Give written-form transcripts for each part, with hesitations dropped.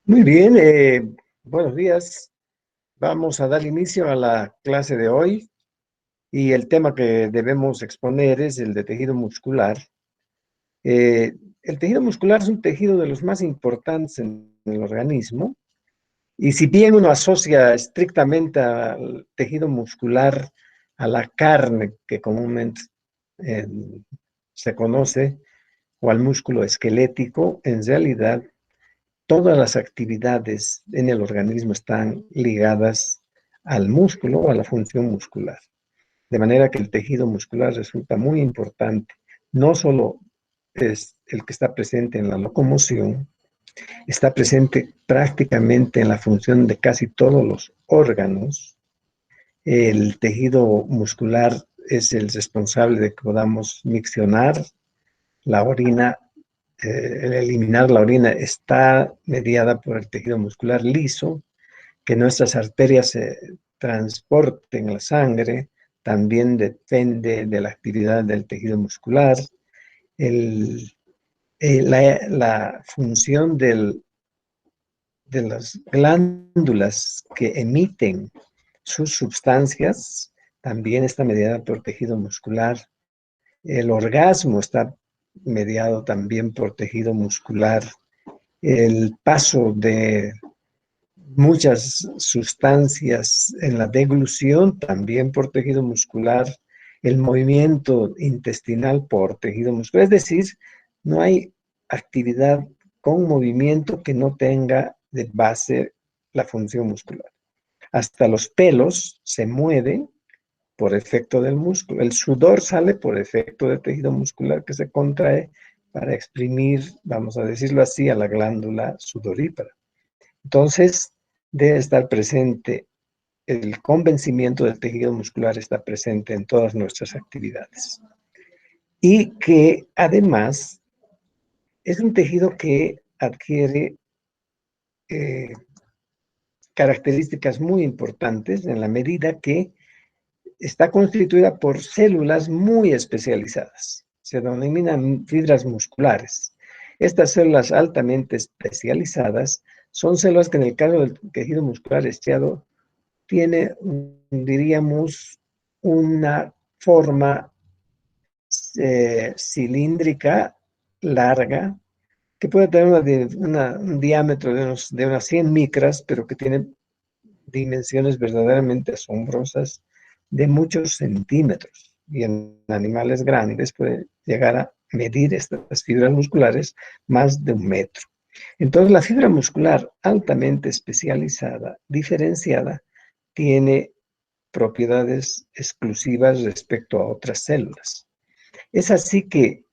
Muy bien, buenos días. Vamos a dar inicio a la clase de hoy y el tema que debemos exponer es el de tejido muscular. El tejido muscular es un tejido de los más importantes en el organismo y si bien uno asocia estrictamente al tejido muscular a la carne que comúnmente eh, se conoce o al músculo esquelético, en realidad todas las actividades en el organismo están ligadas al músculo o a la función muscular. De manera que el tejido muscular resulta muy importante. No solo es el que está presente en la locomoción, está presente prácticamente en la función de casi todos los órganos. El tejido muscular es el responsable de que podamos miccionar la orina. El eliminar la orina está mediada por el tejido muscular liso, que nuestras arterias transporten la sangre, también depende de la actividad del tejido muscular. El, la función de las glándulas que emiten sus sustancias también está mediada por tejido muscular. El orgasmo está mediado también por tejido muscular. El paso de muchas sustancias en la deglución, también por tejido muscular, el movimiento intestinal por tejido muscular. Es decir, no hay actividad con movimiento que no tenga de base la función muscular. Hasta los pelos se mueven por efecto del músculo. El sudor sale por efecto del tejido muscular que se contrae para exprimir, vamos a decirlo así, a la glándula sudorípara. Entonces, debe estar presente, el convencimiento del tejido muscular está presente en todas nuestras actividades. Y que además es un tejido que adquiere eh, características muy importantes en la medida que está constituida por células muy especializadas. Se denominan fibras musculares. Estas células altamente especializadas son células que en el caso del tejido muscular estriado tiene, diríamos, una forma cilíndrica larga, que puede tener un diámetro de unas 100 micras, pero que tiene dimensiones verdaderamente asombrosas de muchos centímetros. Y en animales grandes puede llegar a medir estas fibras musculares más de 1 metro. Entonces, la fibra muscular altamente especializada, diferenciada, tiene propiedades exclusivas respecto a otras células. Es así que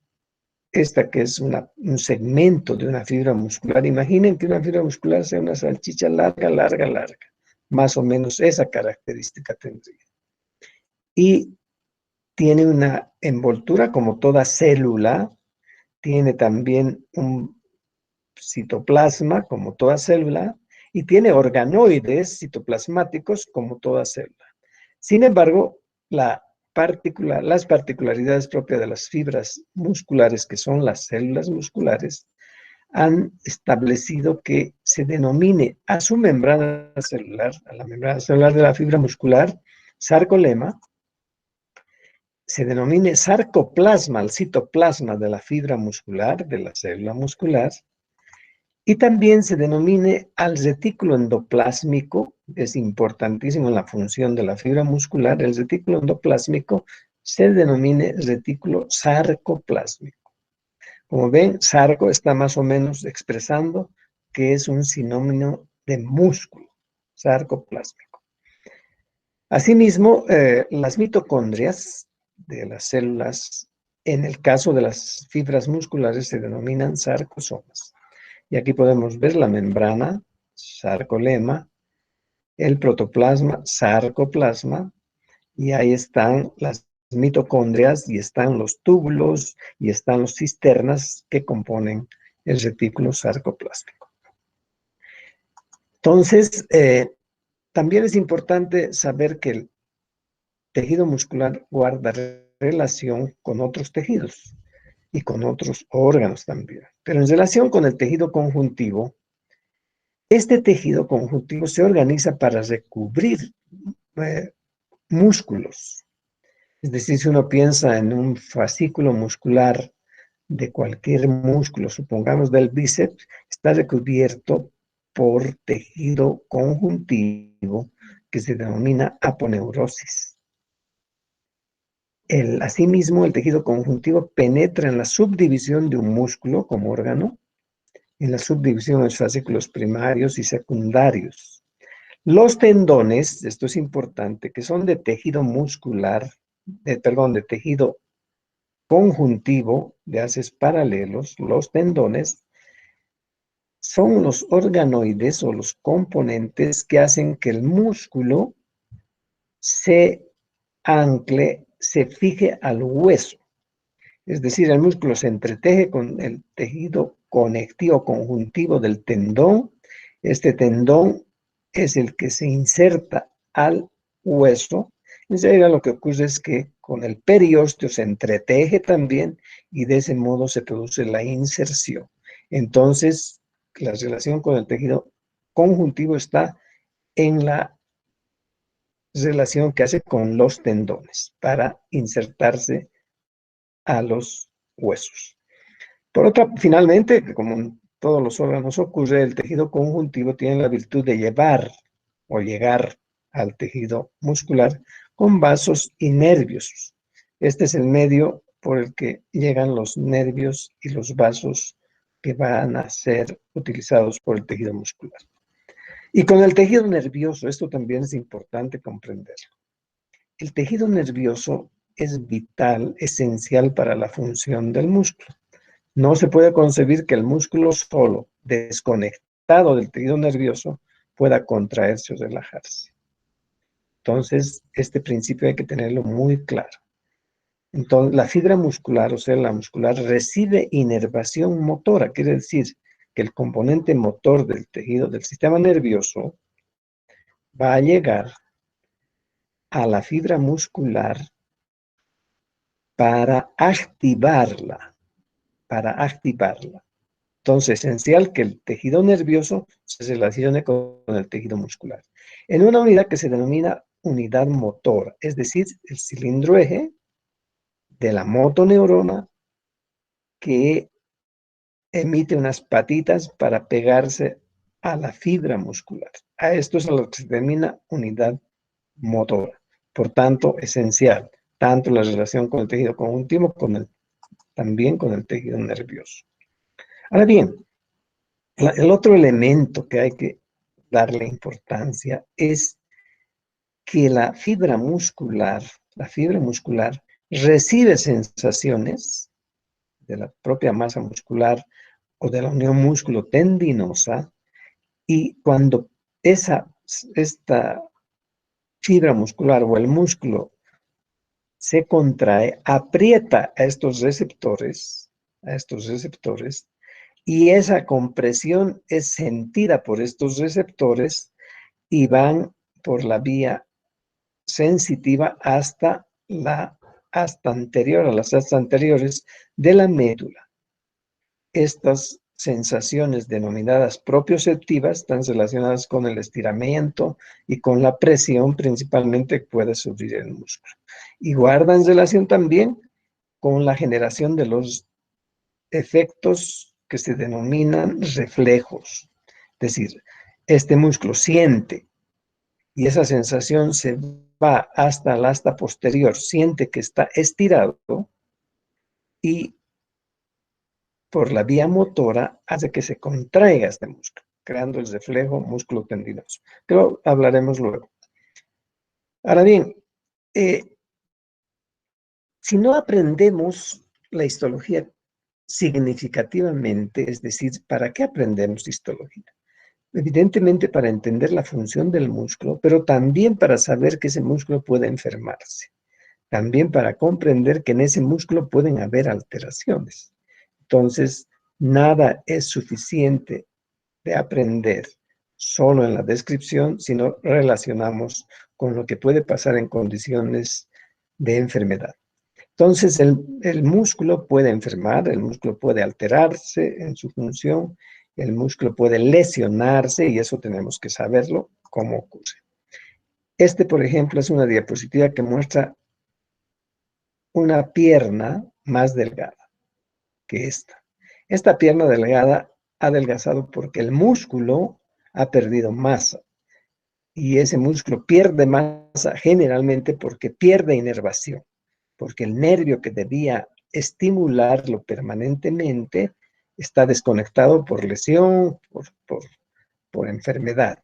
esta que es un segmento de una fibra muscular, imaginen que una fibra muscular sea una salchicha larga, larga, larga. Más o menos esa característica tendría. Y tiene una envoltura como toda célula, tiene también un citoplasma como toda célula y tiene organoides citoplasmáticos como toda célula. Sin embargo, las particularidades propias de las fibras musculares, que son las células musculares, han establecido que se denomine a su membrana celular, a la membrana celular de la fibra muscular, sarcolema, se denomine sarcoplasma al citoplasma de la fibra muscular, de la célula muscular, y también se denomine al retículo endoplásmico, es importantísimo en la función de la fibra muscular, el retículo endoplásmico se denomine retículo sarcoplásmico. Como ven, sarco está más o menos expresando que es un sinónimo de músculo, sarcoplásmico. Asimismo, las mitocondrias de las células, en el caso de las fibras musculares, se denominan sarcosomas. Y aquí podemos ver la membrana, sarcolema, el protoplasma, sarcoplasma, y ahí están las mitocondrias, y están los túbulos, y están los cisternas que componen el retículo sarcoplásmico. Entonces, también es importante saber que el tejido muscular guarda relación con otros tejidos y con otros órganos también. Pero en relación con el tejido conjuntivo, Este tejido conjuntivo se organiza para recubrir músculos. Es decir, si uno piensa en un fascículo muscular de cualquier músculo, supongamos del bíceps, está recubierto por tejido conjuntivo que se denomina aponeurosis. Asimismo, el tejido conjuntivo penetra en la subdivisión de un músculo como órgano, en la subdivisión de los fascículos primarios y secundarios. Los tendones, esto es importante, que son de tejido muscular, de tejido conjuntivo, de haces paralelos, los tendones, son los organoides o los componentes que hacen que el músculo se ancle, se fije al hueso. Es decir, el músculo se entreteje con el tejido conectivo conjuntivo del tendón. Este tendón es el que se inserta al hueso. Entonces, lo que ocurre es que con el periósteo se entreteje también y de ese modo se produce la inserción. Entonces, la relación con el tejido conjuntivo está en la relación que hace con los tendones para insertarse a los huesos. Por otra, finalmente, como en todos los órganos ocurre, el tejido conjuntivo tiene la virtud de llevar o llegar al tejido muscular con vasos y nervios. Este es el medio por el que llegan los nervios y los vasos que van a ser utilizados por el tejido muscular. Y con el tejido nervioso, esto también es importante comprenderlo. El tejido nervioso es vital, esencial para la función del músculo. No se puede concebir que el músculo solo, desconectado del tejido nervioso, pueda contraerse o relajarse. Entonces, este principio hay que tenerlo muy claro. Entonces, la fibra muscular, o sea, la muscular, recibe inervación motora, quiere decir que el componente motor del tejido del sistema nervioso va a llegar a la fibra muscular para activarla, Entonces, es esencial que el tejido nervioso se relacione con el tejido muscular. En una unidad que se denomina unidad motora, es decir, el cilindro eje de la motoneurona que emite unas patitas para pegarse a la fibra muscular. A esto es a lo que se denomina unidad motora. Por tanto, esencial, tanto la relación con el tejido conjuntivo, también con el tejido nervioso. Ahora bien, el otro elemento que hay que darle importancia es que la fibra muscular recibe sensaciones de la propia masa muscular o de la unión músculo-tendinosa, y cuando esta fibra muscular o el músculo se contrae, aprieta a estos receptores, y esa compresión es sentida por estos receptores y van por la vía sensitiva hasta a las astas anteriores de la médula. Estas sensaciones denominadas propioceptivas están relacionadas con el estiramiento y con la presión principalmente que puede sufrir el músculo. Y guardan relación también con la generación de los efectos que se denominan reflejos. Es decir, este músculo siente y esa sensación se va hasta el asta posterior, siente que está estirado y por la vía motora hace que se contraiga este músculo, creando el reflejo músculo tendinoso. Pero hablaremos luego. Ahora bien, si no aprendemos la histología significativamente, es decir, ¿para qué aprendemos histología? Evidentemente para entender la función del músculo, pero también para saber que ese músculo puede enfermarse. También para comprender que en ese músculo pueden haber alteraciones. Entonces, nada es suficiente de aprender solo en la descripción, sino relacionamos con lo que puede pasar en condiciones de enfermedad. Entonces, el músculo puede enfermar, el músculo puede alterarse en su función el músculo puede lesionarse y eso tenemos que saberlo cómo ocurre. Este, por ejemplo, es una diapositiva que muestra una pierna más delgada que esta. Esta pierna delgada ha adelgazado porque el músculo ha perdido masa. Y ese músculo pierde masa generalmente porque pierde inervación, porque el nervio que debía estimularlo permanentemente está desconectado por lesión, por enfermedad.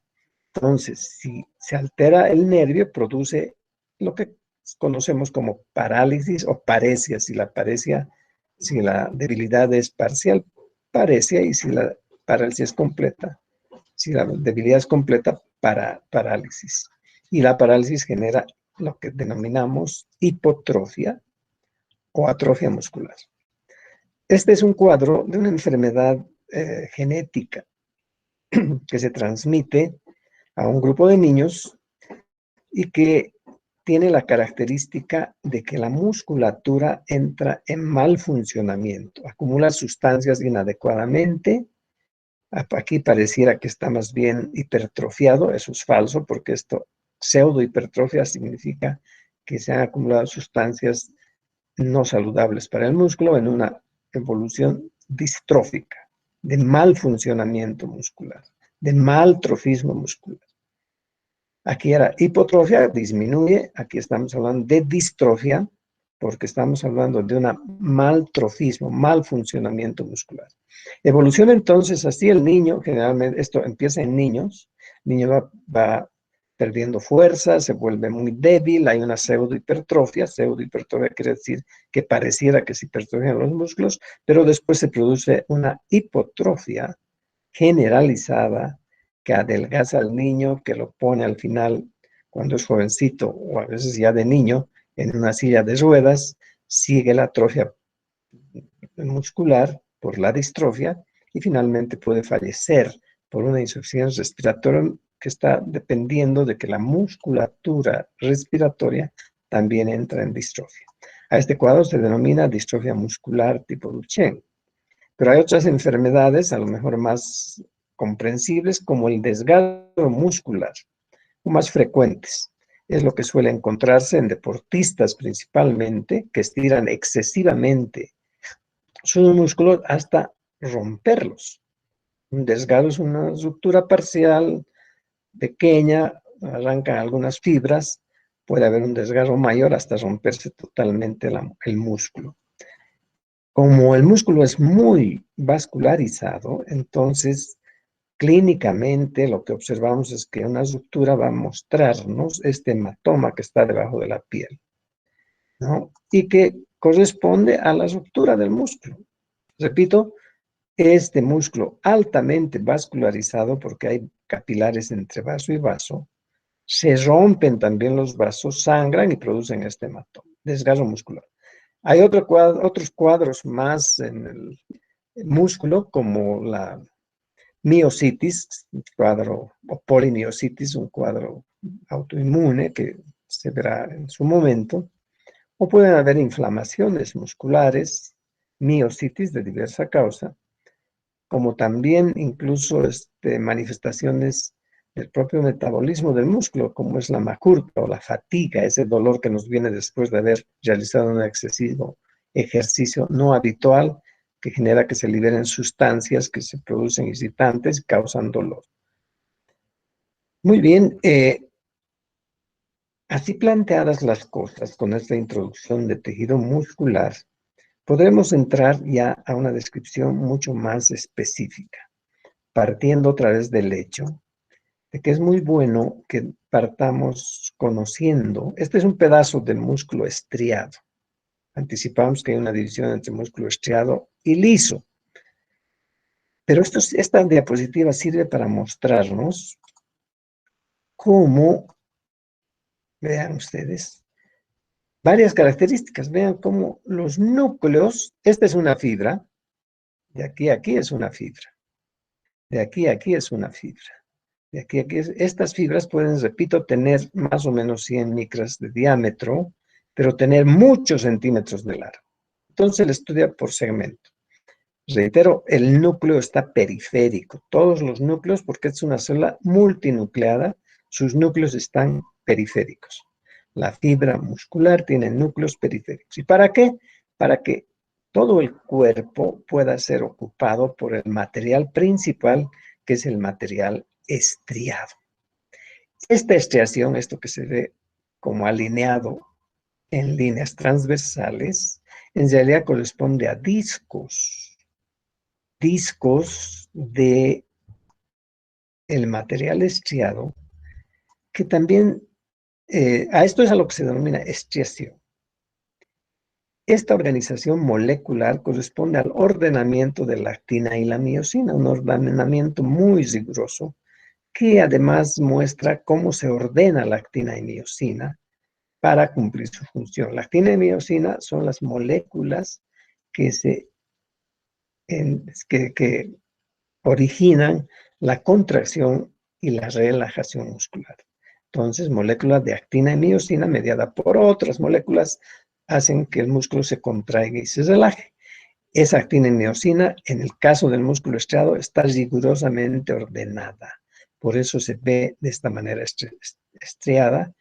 Entonces, si se altera el nervio, produce lo que conocemos como parálisis o paresia. Si la debilidad es parcial, paresia, y si la parálisis es completa, si la debilidad es completa, parálisis. Y la parálisis genera lo que denominamos hipotrofia o atrofia muscular. Este es un cuadro de una enfermedad genética que se transmite a un grupo de niños y que tiene la característica de que la musculatura entra en mal funcionamiento, acumula sustancias inadecuadamente. Aquí pareciera que está más bien hipertrofiado, eso es falso, porque esto, pseudohipertrofia, significa que se han acumulado sustancias no saludables para el músculo en una evolución distrófica, de mal funcionamiento muscular, de mal trofismo muscular. Aquí era hipotrofia, disminuye, aquí estamos hablando de distrofia, porque estamos hablando de un maltrofismo, mal funcionamiento muscular. Evoluciona entonces así el niño, generalmente esto empieza en niños, el niño va perdiendo fuerza, se vuelve muy débil, hay una pseudohipertrofia quiere decir que pareciera que se hipertrofian los músculos, pero después se produce una hipotrofia generalizada que adelgaza al niño, que lo pone al final, cuando es jovencito o a veces ya de niño, en una silla de ruedas, sigue la atrofia muscular por la distrofia y finalmente puede fallecer por una insuficiencia respiratoria que está dependiendo de que la musculatura respiratoria también entra en distrofia. A este cuadro se denomina distrofia muscular tipo Duchenne. Pero hay otras enfermedades, a lo mejor más comprensibles, como el desgarro muscular, o más frecuentes. Es lo que suele encontrarse en deportistas principalmente, que estiran excesivamente sus músculos hasta romperlos. Un desgarro es una ruptura parcial, pequeña, arrancan algunas fibras, puede haber un desgarro mayor hasta romperse totalmente el músculo. Como el músculo es muy vascularizado, entonces clínicamente lo que observamos es que una ruptura va a mostrarnos este hematoma que está debajo de la piel, ¿no? Y que corresponde a la ruptura del músculo. Repito, este músculo altamente vascularizado, porque hay capilares entre vaso y vaso, se rompen también los vasos, sangran y producen este hematoma, desgarro muscular. Hay otros cuadros más en el músculo, como la miositis, un cuadro, o polimiositis, un cuadro autoinmune que se verá en su momento, o pueden haber inflamaciones musculares, miositis de diversa causa, como también incluso manifestaciones del propio metabolismo del músculo, como es la macurca o la fatiga, ese dolor que nos viene después de haber realizado un excesivo ejercicio no habitual, que genera que se liberen sustancias que se producen excitantes y causan dolor. Muy bien, así planteadas las cosas con esta introducción de tejido muscular, podremos entrar ya a una descripción mucho más específica, partiendo otra vez del hecho de que es muy bueno que partamos conociendo. Este es un pedazo del músculo estriado. Anticipamos que hay una división entre músculo estriado y liso. Pero esta diapositiva sirve para mostrarnos cómo, vean ustedes, varias características. Vean cómo los núcleos, esta es una fibra, de aquí a aquí es una fibra, de aquí a aquí es una fibra. De aquí a aquí, estas fibras pueden, repito, tener más o menos 100 micras de diámetro, pero tener muchos centímetros de largo. Entonces se le estudia por segmento. Reitero, el núcleo está periférico. Todos los núcleos, porque es una célula multinucleada, sus núcleos están periféricos. La fibra muscular tiene núcleos periféricos. ¿Y para qué? Para que todo el cuerpo pueda ser ocupado por el material principal, que es el material estriado. Esta estriación, esto que se ve como alineado en líneas transversales, en realidad corresponde a discos de el material estriado, que también, a esto es a lo que se denomina estriación. Esta organización molecular corresponde al ordenamiento de la actina y la miosina, un ordenamiento muy riguroso, que además muestra cómo se ordena la actina y miosina para cumplir su función. La actina y miosina son las moléculas que que originan la contracción y la relajación muscular. Entonces, moléculas de actina y miosina mediada por otras moléculas hacen que el músculo se contraiga y se relaje. Esa actina y miosina, en el caso del músculo estriado, está rigurosamente ordenada. Por eso se ve de esta manera estriada,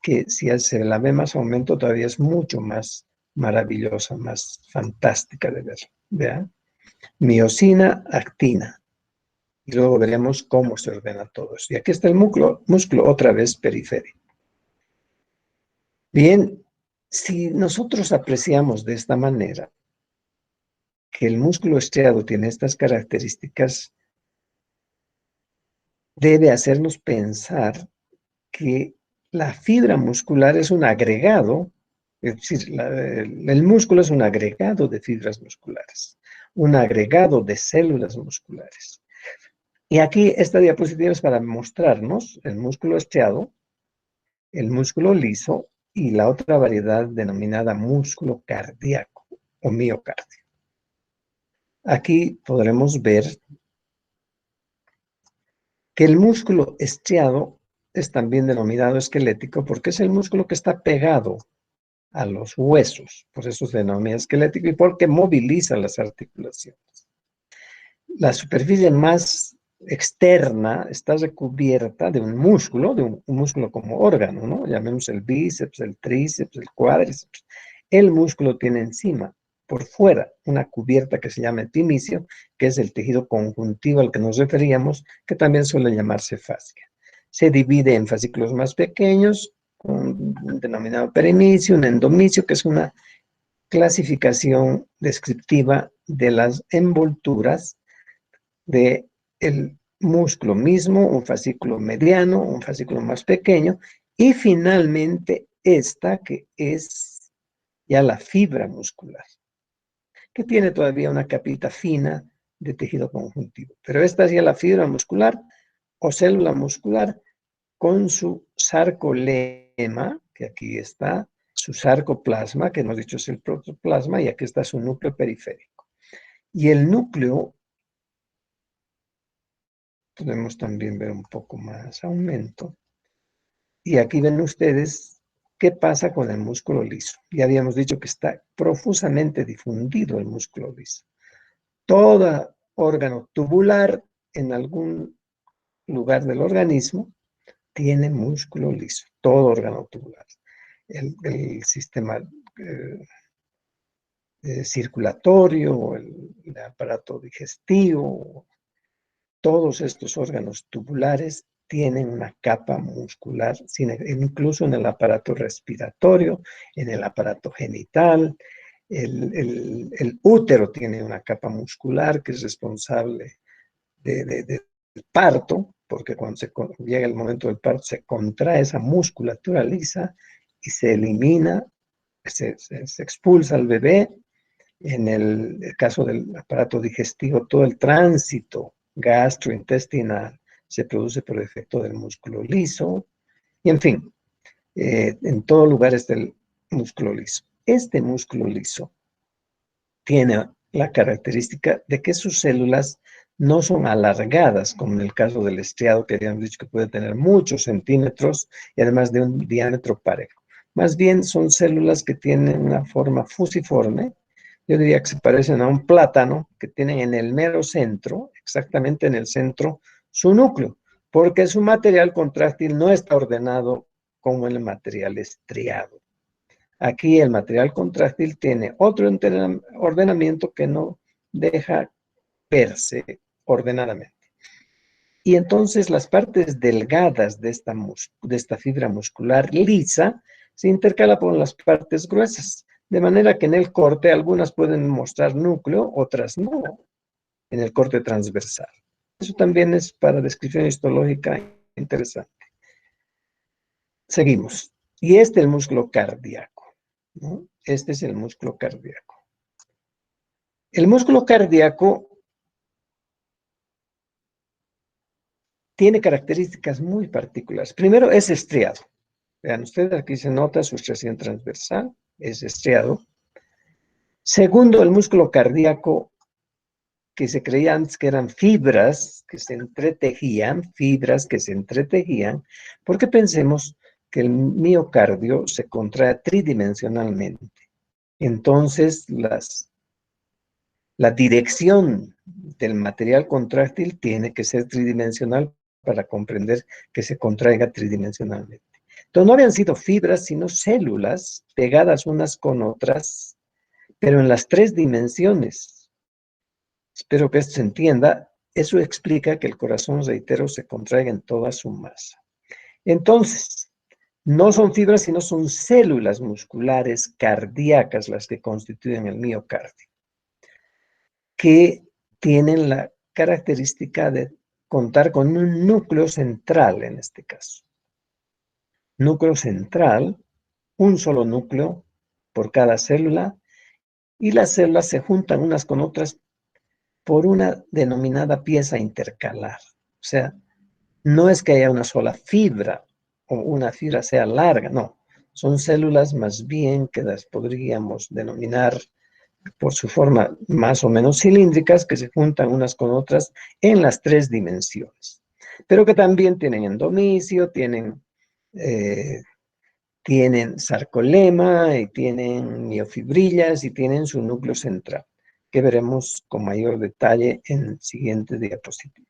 que si se la ve más aumento, todavía es mucho más maravillosa, más fantástica de ver. ¿Vean? Miosina, actina. Y luego veremos cómo se ordena todo eso. Y aquí está el músculo otra vez periférico. Bien, si nosotros apreciamos de esta manera que el músculo estriado tiene estas características, debe hacernos pensar que la fibra muscular es un agregado, es decir, el músculo es un agregado de fibras musculares, un agregado de células musculares. Y aquí esta diapositiva es para mostrarnos el músculo estriado, el músculo liso y la otra variedad denominada músculo cardíaco o miocardio. Aquí podremos ver que el músculo estriado es también denominado esquelético porque es el músculo que está pegado a los huesos, por eso se denomina esquelético y porque moviliza las articulaciones. La superficie más externa está recubierta de un músculo como órgano, ¿no? Llamemos el bíceps, el tríceps, el cuádriceps. El músculo tiene encima, por fuera, una cubierta que se llama epimicio, que es el tejido conjuntivo al que nos referíamos, que también suele llamarse fascia. Se divide en fascículos más pequeños, un denominado perimicio, un endomicio, que es una clasificación descriptiva de las envolturas del músculo mismo, un fascículo mediano, un fascículo más pequeño, y finalmente esta que es ya la fibra muscular, que tiene todavía una capita fina de tejido conjuntivo. Pero esta es ya la fibra muscular o célula muscular con su sarcolema, que aquí está, su sarcoplasma, que hemos dicho es el protoplasma, y aquí está su núcleo periférico. Y el núcleo podemos también ver un poco más aumento. Y aquí ven ustedes qué pasa con el músculo liso. Ya habíamos dicho que está profusamente difundido el músculo liso. Todo órgano tubular en algún lugar del organismo tiene músculo liso. Todo órgano tubular. El sistema circulatorio, el aparato digestivo, todos estos órganos tubulares tienen una capa muscular, incluso en el aparato respiratorio, en el aparato genital. El útero tiene una capa muscular que es responsable del parto, porque cuando llega el momento del parto se contrae esa musculatura lisa y se elimina, se expulsa al bebé. En el caso del aparato digestivo, todo el tránsito gastrointestinal se produce por efecto del músculo liso. Y en fin, en todo lugar está el músculo liso. Este músculo liso tiene la característica de que sus células no son alargadas, como en el caso del estriado, que habíamos dicho que puede tener muchos centímetros y además de un diámetro parejo. Más bien son células que tienen una forma fusiforme, yo diría que se parecen a un plátano, que tienen en el mero centro, exactamente en el centro, su núcleo, porque su material contráctil no está ordenado como el material estriado. Aquí el material contráctil tiene otro ordenamiento que no deja verse ordenadamente. Y entonces las partes delgadas de esta fibra muscular lisa se intercalan con las partes gruesas, de manera que en el corte algunas pueden mostrar núcleo, otras no, en el corte transversal. Eso también es para descripción histológica interesante. Seguimos. Y este es el músculo cardíaco, ¿no? Este es el músculo cardíaco. El músculo cardíaco tiene características muy particulares. Primero, es estriado. Vean ustedes, aquí se nota su estriación transversal, es estriado. Segundo, el músculo cardíaco, que se creía antes que eran fibras que se entretejían, porque pensemos que el miocardio se contrae tridimensionalmente. Entonces, la dirección del material contráctil tiene que ser tridimensional para comprender que se contraiga tridimensionalmente. Entonces, no habían sido fibras, sino células pegadas unas con otras, pero en las tres dimensiones. Espero que esto se entienda. Eso explica que el corazón, reitero, se contraiga en toda su masa. Entonces, no son fibras, sino son células musculares cardíacas las que constituyen el miocardio, que tienen la característica de contar con un núcleo central en este caso. Núcleo central, un solo núcleo por cada célula, y las células se juntan unas con otras por una denominada pieza intercalar. O sea, no es que haya una sola fibra o una fibra sea larga, no. Son células más bien que las podríamos denominar por su forma más o menos cilíndricas, que se juntan unas con otras en las tres dimensiones, pero que también tienen endomisio, tienen sarcolema, y tienen miofibrillas, y tienen su núcleo central, que veremos con mayor detalle en el siguiente diapositiva.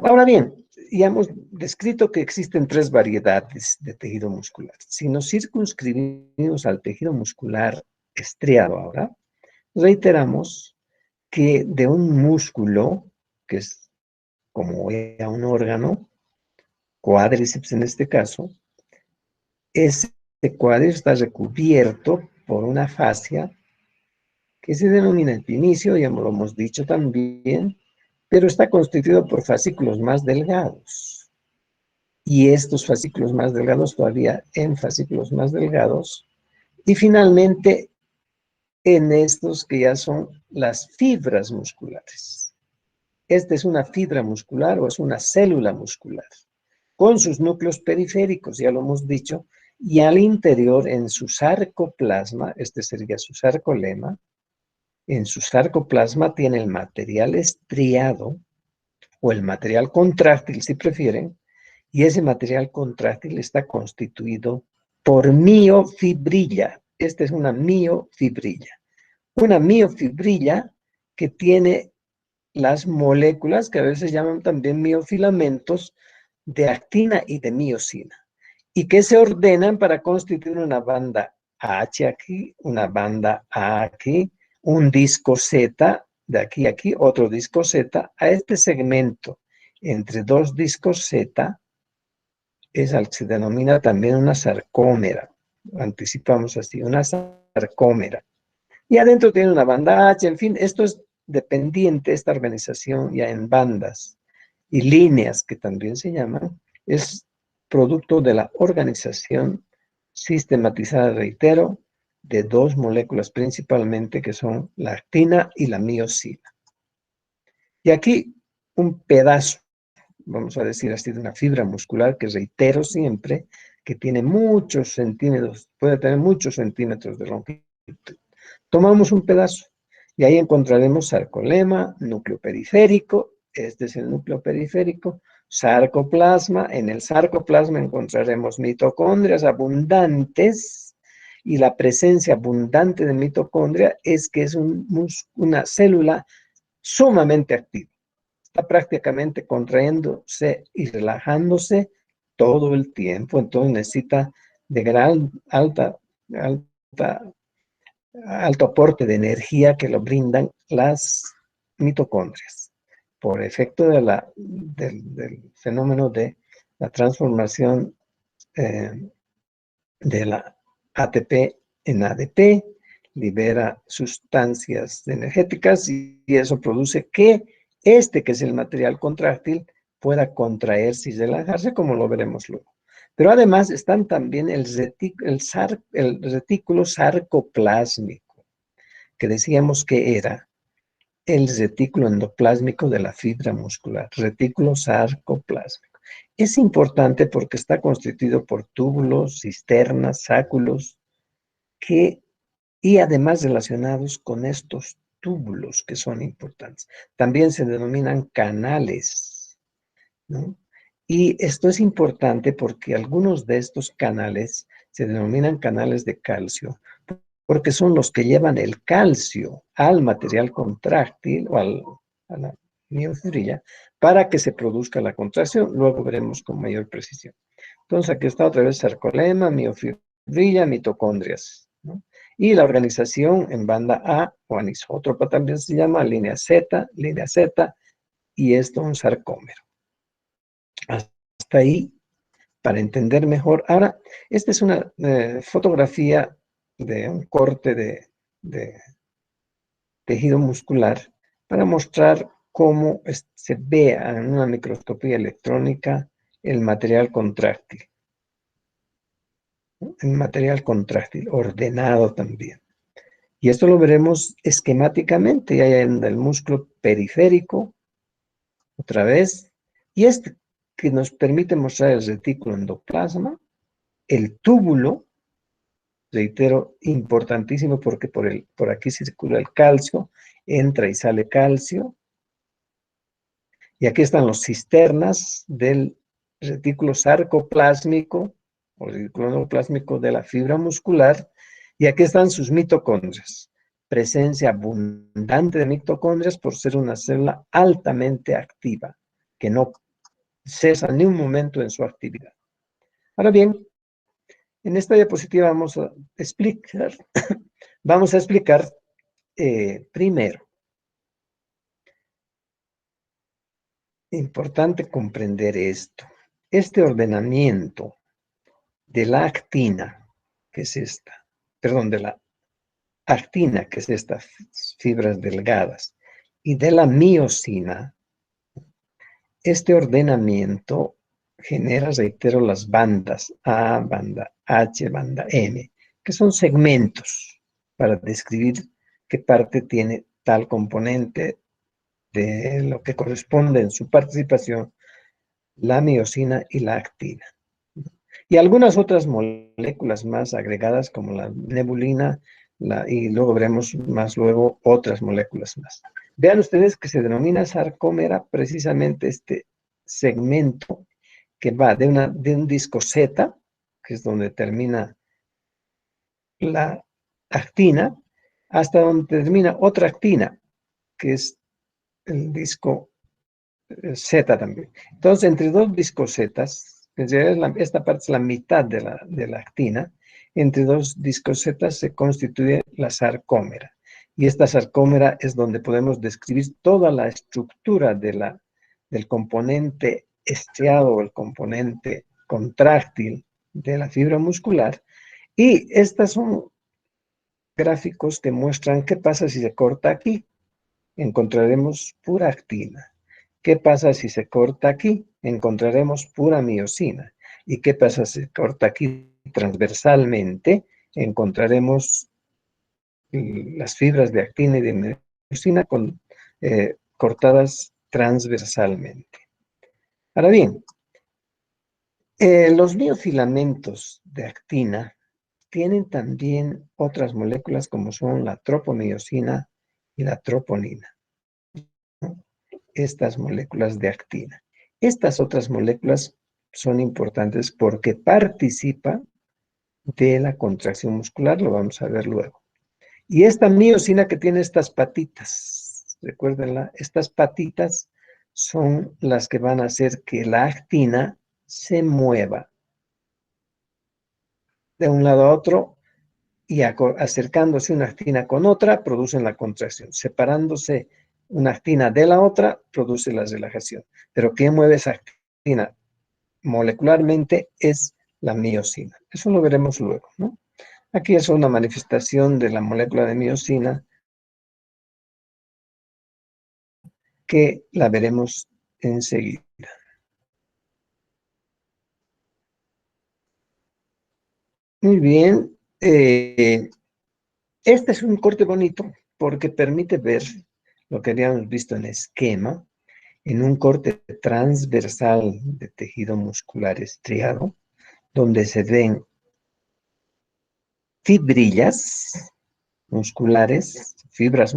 Ahora bien, ya hemos descrito que existen tres variedades de tejido muscular. Si nos circunscribimos al tejido muscular estriado ahora, reiteramos que de un músculo, que es como era un órgano, cuádriceps en este caso, ese cuádriceps está recubierto por una fascia que se denomina epinicio, ya lo hemos dicho también, pero está constituido por fascículos más delgados. Y estos fascículos más delgados todavía en fascículos más delgados. Y finalmente en estos que ya son las fibras musculares. Esta es una fibra muscular o es una célula muscular, con sus núcleos periféricos, ya lo hemos dicho, y al interior en su sarcoplasma, este sería su sarcolema, en su sarcoplasma tiene el material estriado, o el material contráctil si prefieren, y ese material contráctil está constituido por miofibrilla. Esta es una miofibrilla. Una miofibrilla que tiene las moléculas que a veces llaman también miofilamentos de actina y de miosina, y que se ordenan para constituir una banda H aquí, una banda A aquí, un disco Z de aquí a aquí, otro disco Z. A este segmento entre dos discos Z es al que se denomina también una sarcómera. Anticipamos así, una sarcómera. Y adentro tiene una banda H, en fin, esto es dependiente, esta organización ya en bandas y líneas que también se llaman, es producto de la organización sistematizada, reitero, de dos moléculas principalmente que son la actina y la miosina. Y aquí un pedazo, vamos a decir así, de una fibra muscular que reitero siempre, que tiene muchos centímetros, puede tener muchos centímetros de longitud. Tomamos un pedazo y ahí encontraremos sarcolema, núcleo periférico, este es el núcleo periférico, sarcoplasma. En el sarcoplasma encontraremos mitocondrias abundantes y la presencia abundante de mitocondria es que es una célula sumamente activa. Está prácticamente contrayéndose y relajándose todo el tiempo, entonces necesita de alto aporte de energía que lo brindan las mitocondrias por efecto del fenómeno de la transformación de la ATP en ADP, libera sustancias energéticas y eso produce que que es el material contráctil, pueda contraerse y relajarse, como lo veremos luego. Pero además están también el retículo sarcoplásmico, que decíamos que era el retículo endoplásmico de la fibra muscular, retículo sarcoplásmico. Es importante porque está constituido por túbulos, cisternas, sáculos, y además relacionados con estos túbulos que son importantes. También se denominan canales, ¿no? Y esto es importante porque algunos de estos canales se denominan canales de calcio, porque son los que llevan el calcio al material contráctil o a la miofibrila para que se produzca la contracción. Luego veremos con mayor precisión. Entonces aquí está otra vez sarcolema, miofibrila, mitocondrias, ¿no? Y la organización en banda A o anisótropa también se llama línea Z, y esto un sarcómero. Hasta ahí, para entender mejor. Ahora, esta es una fotografía de un corte de tejido muscular para mostrar cómo se ve en una microscopía electrónica el material contráctil. El material contráctil, ordenado también. Y esto lo veremos esquemáticamente, ya en el músculo periférico, otra vez, y este que nos permite mostrar el retículo endoplasma, el túbulo, reitero, importantísimo porque por aquí circula el calcio, entra y sale calcio, y aquí están los cisternas del retículo sarcoplásmico, o retículo endoplásmico de la fibra muscular, y aquí están sus mitocondrias. Presencia abundante de mitocondrias por ser una célula altamente activa, que no cesa ni un momento en su actividad. Ahora bien, en esta diapositiva vamos a explicar, primero, importante comprender esto, este ordenamiento de la actina, que es esta, perdón, de la actina, que es estas fibras delgadas, y de la miosina, este ordenamiento genera, reitero, las bandas A, banda H, banda M, que son segmentos para describir qué parte tiene tal componente de lo que corresponde en su participación la miosina y la actina. Y algunas otras moléculas más agregadas como la nebulina, y luego veremos más luego otras moléculas más. Vean ustedes que se denomina sarcómera precisamente este segmento que va de un disco Z, que es donde termina la actina, hasta donde termina otra actina, que es el disco Z también. Entonces, entre dos discos Z, esta parte es la mitad de la actina, entre dos discos Z se constituye la sarcómera. Y esta sarcómera es donde podemos describir toda la estructura del componente estriado o el componente contráctil de la fibra muscular. Y estos son gráficos que muestran qué pasa si se corta aquí. Encontraremos pura actina. ¿Qué pasa si se corta aquí? Encontraremos pura miosina. ¿Y qué pasa si se corta aquí transversalmente? Encontraremos las fibras de actina y de miosina cortadas transversalmente. Ahora bien, los biofilamentos de actina tienen también otras moléculas como son la tropomiosina y la troponina, ¿no? Estas moléculas de actina. Estas otras moléculas son importantes porque participan de la contracción muscular, lo vamos a ver luego. Y esta miosina que tiene estas patitas, recuérdenla, estas patitas son las que van a hacer que la actina se mueva de un lado a otro y acercándose una actina con otra, producen la contracción. Separándose una actina de la otra, produce la relajación. Pero ¿qué mueve esa actina? Molecularmente es la miosina. Eso lo veremos luego, ¿no? Aquí es una manifestación de la molécula de miosina que la veremos enseguida. Muy bien. Este es un corte bonito porque permite ver lo que habíamos visto en esquema, en un corte transversal de tejido muscular estriado, donde se ven fibrillas musculares, fibras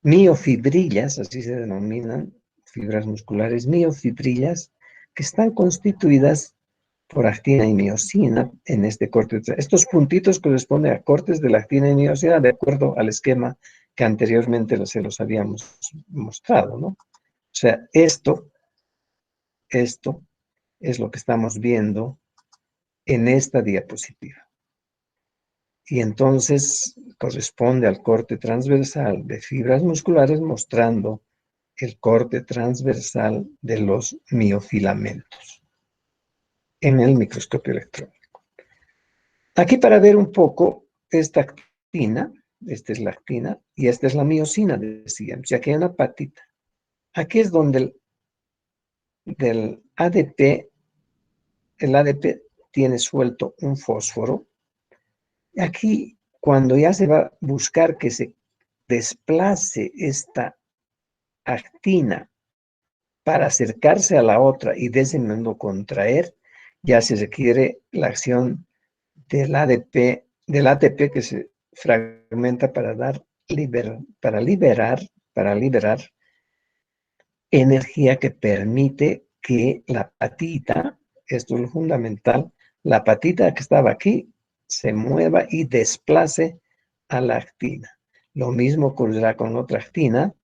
miofibrillas, así se denominan, fibras musculares miofibrillas, que están constituidas por actina y miosina en este corte. Estos puntitos corresponden a cortes de la actina y miosina de acuerdo al esquema que anteriormente se los habíamos mostrado, ¿no? O sea, esto es lo que estamos viendo en esta diapositiva. Y entonces corresponde al corte transversal de fibras musculares mostrando el corte transversal de los miofilamentos en el microscopio electrónico. Aquí para ver un poco esta actina, esta es la actina y esta es la miosina, decíamos, y aquí hay una patita. Aquí es donde del ADP, el ADP tiene suelto un fósforo. Aquí, cuando ya se va a buscar que se desplace esta actina para acercarse a la otra y de ese modo contraer, ya se requiere la acción del ADP, del ATP que se fragmenta para liberar energía que permite que la patita, esto es lo fundamental, la patita que estaba aquí se mueva y desplace a la actina. Lo mismo ocurrirá con otra actina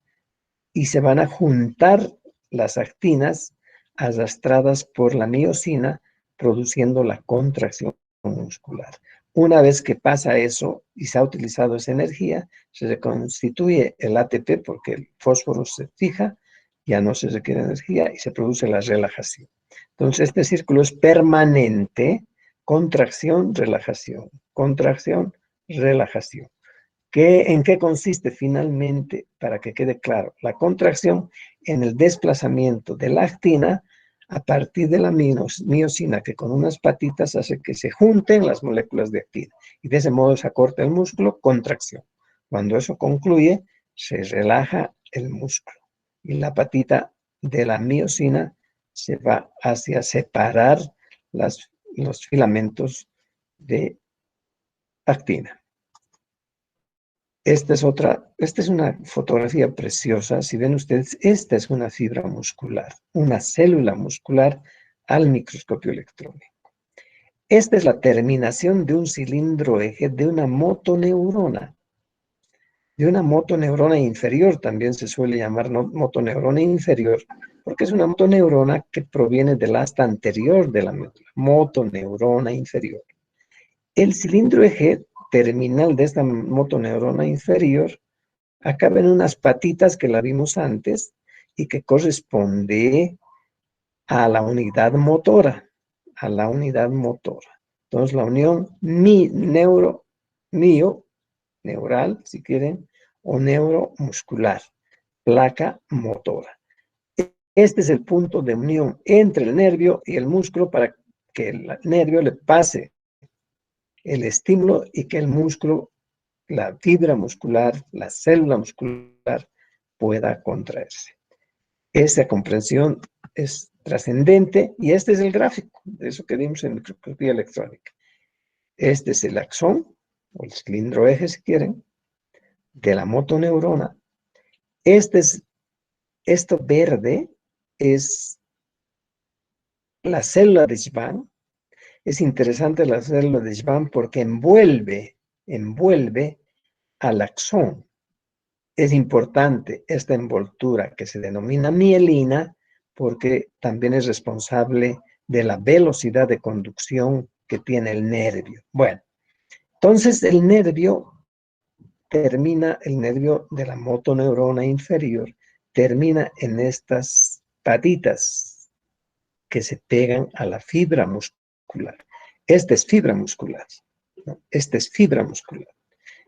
y se van a juntar las actinas arrastradas por la miosina, produciendo la contracción muscular. Una vez que pasa eso y se ha utilizado esa energía, se reconstituye el ATP porque el fósforo se fija, ya no se requiere energía y se produce la relajación. Entonces, este círculo es permanente, contracción, relajación, contracción, relajación. ¿En qué consiste finalmente, para que quede claro? La contracción en el desplazamiento de la actina a partir de la miosina, que con unas patitas hace que se junten las moléculas de actina. Y de ese modo se acorta el músculo, contracción. Cuando eso concluye, se relaja el músculo. Y la patita de la miosina se va hacia separar los filamentos de actina. Esta es una fotografía preciosa. Si ven ustedes, esta es una fibra muscular, una célula muscular al microscopio electrónico. Esta es la terminación de un cilindro eje de una motoneurona. De una motoneurona inferior, también se suele llamar motoneurona inferior, porque es una motoneurona que proviene del asta anterior de la médula, motoneurona inferior. El cilindro eje terminal de esta motoneurona inferior acaba en unas patitas que la vimos antes y que corresponde a la unidad motora, Entonces, la unión neural, si quieren, o neuromuscular, placa motora. Este es el punto de unión entre el nervio y el músculo para que el nervio le pase el estímulo y que el músculo, la fibra muscular, la célula muscular pueda contraerse. Esa comprensión es trascendente y este es el gráfico de eso que vimos en microscopía electrónica. Este es el axón, o el cilindro eje si quieren, de la motoneurona. Este es Esto verde es la célula de Schwann. Es interesante la célula de Schwann porque envuelve al axón. Es importante esta envoltura que se denomina mielina porque también es responsable de la velocidad de conducción que tiene el nervio. Bueno, entonces el nervio de la motoneurona inferior, termina en estas patitas que se pegan a la fibra muscular. Esta es fibra muscular, ¿no? Esta es fibra muscular.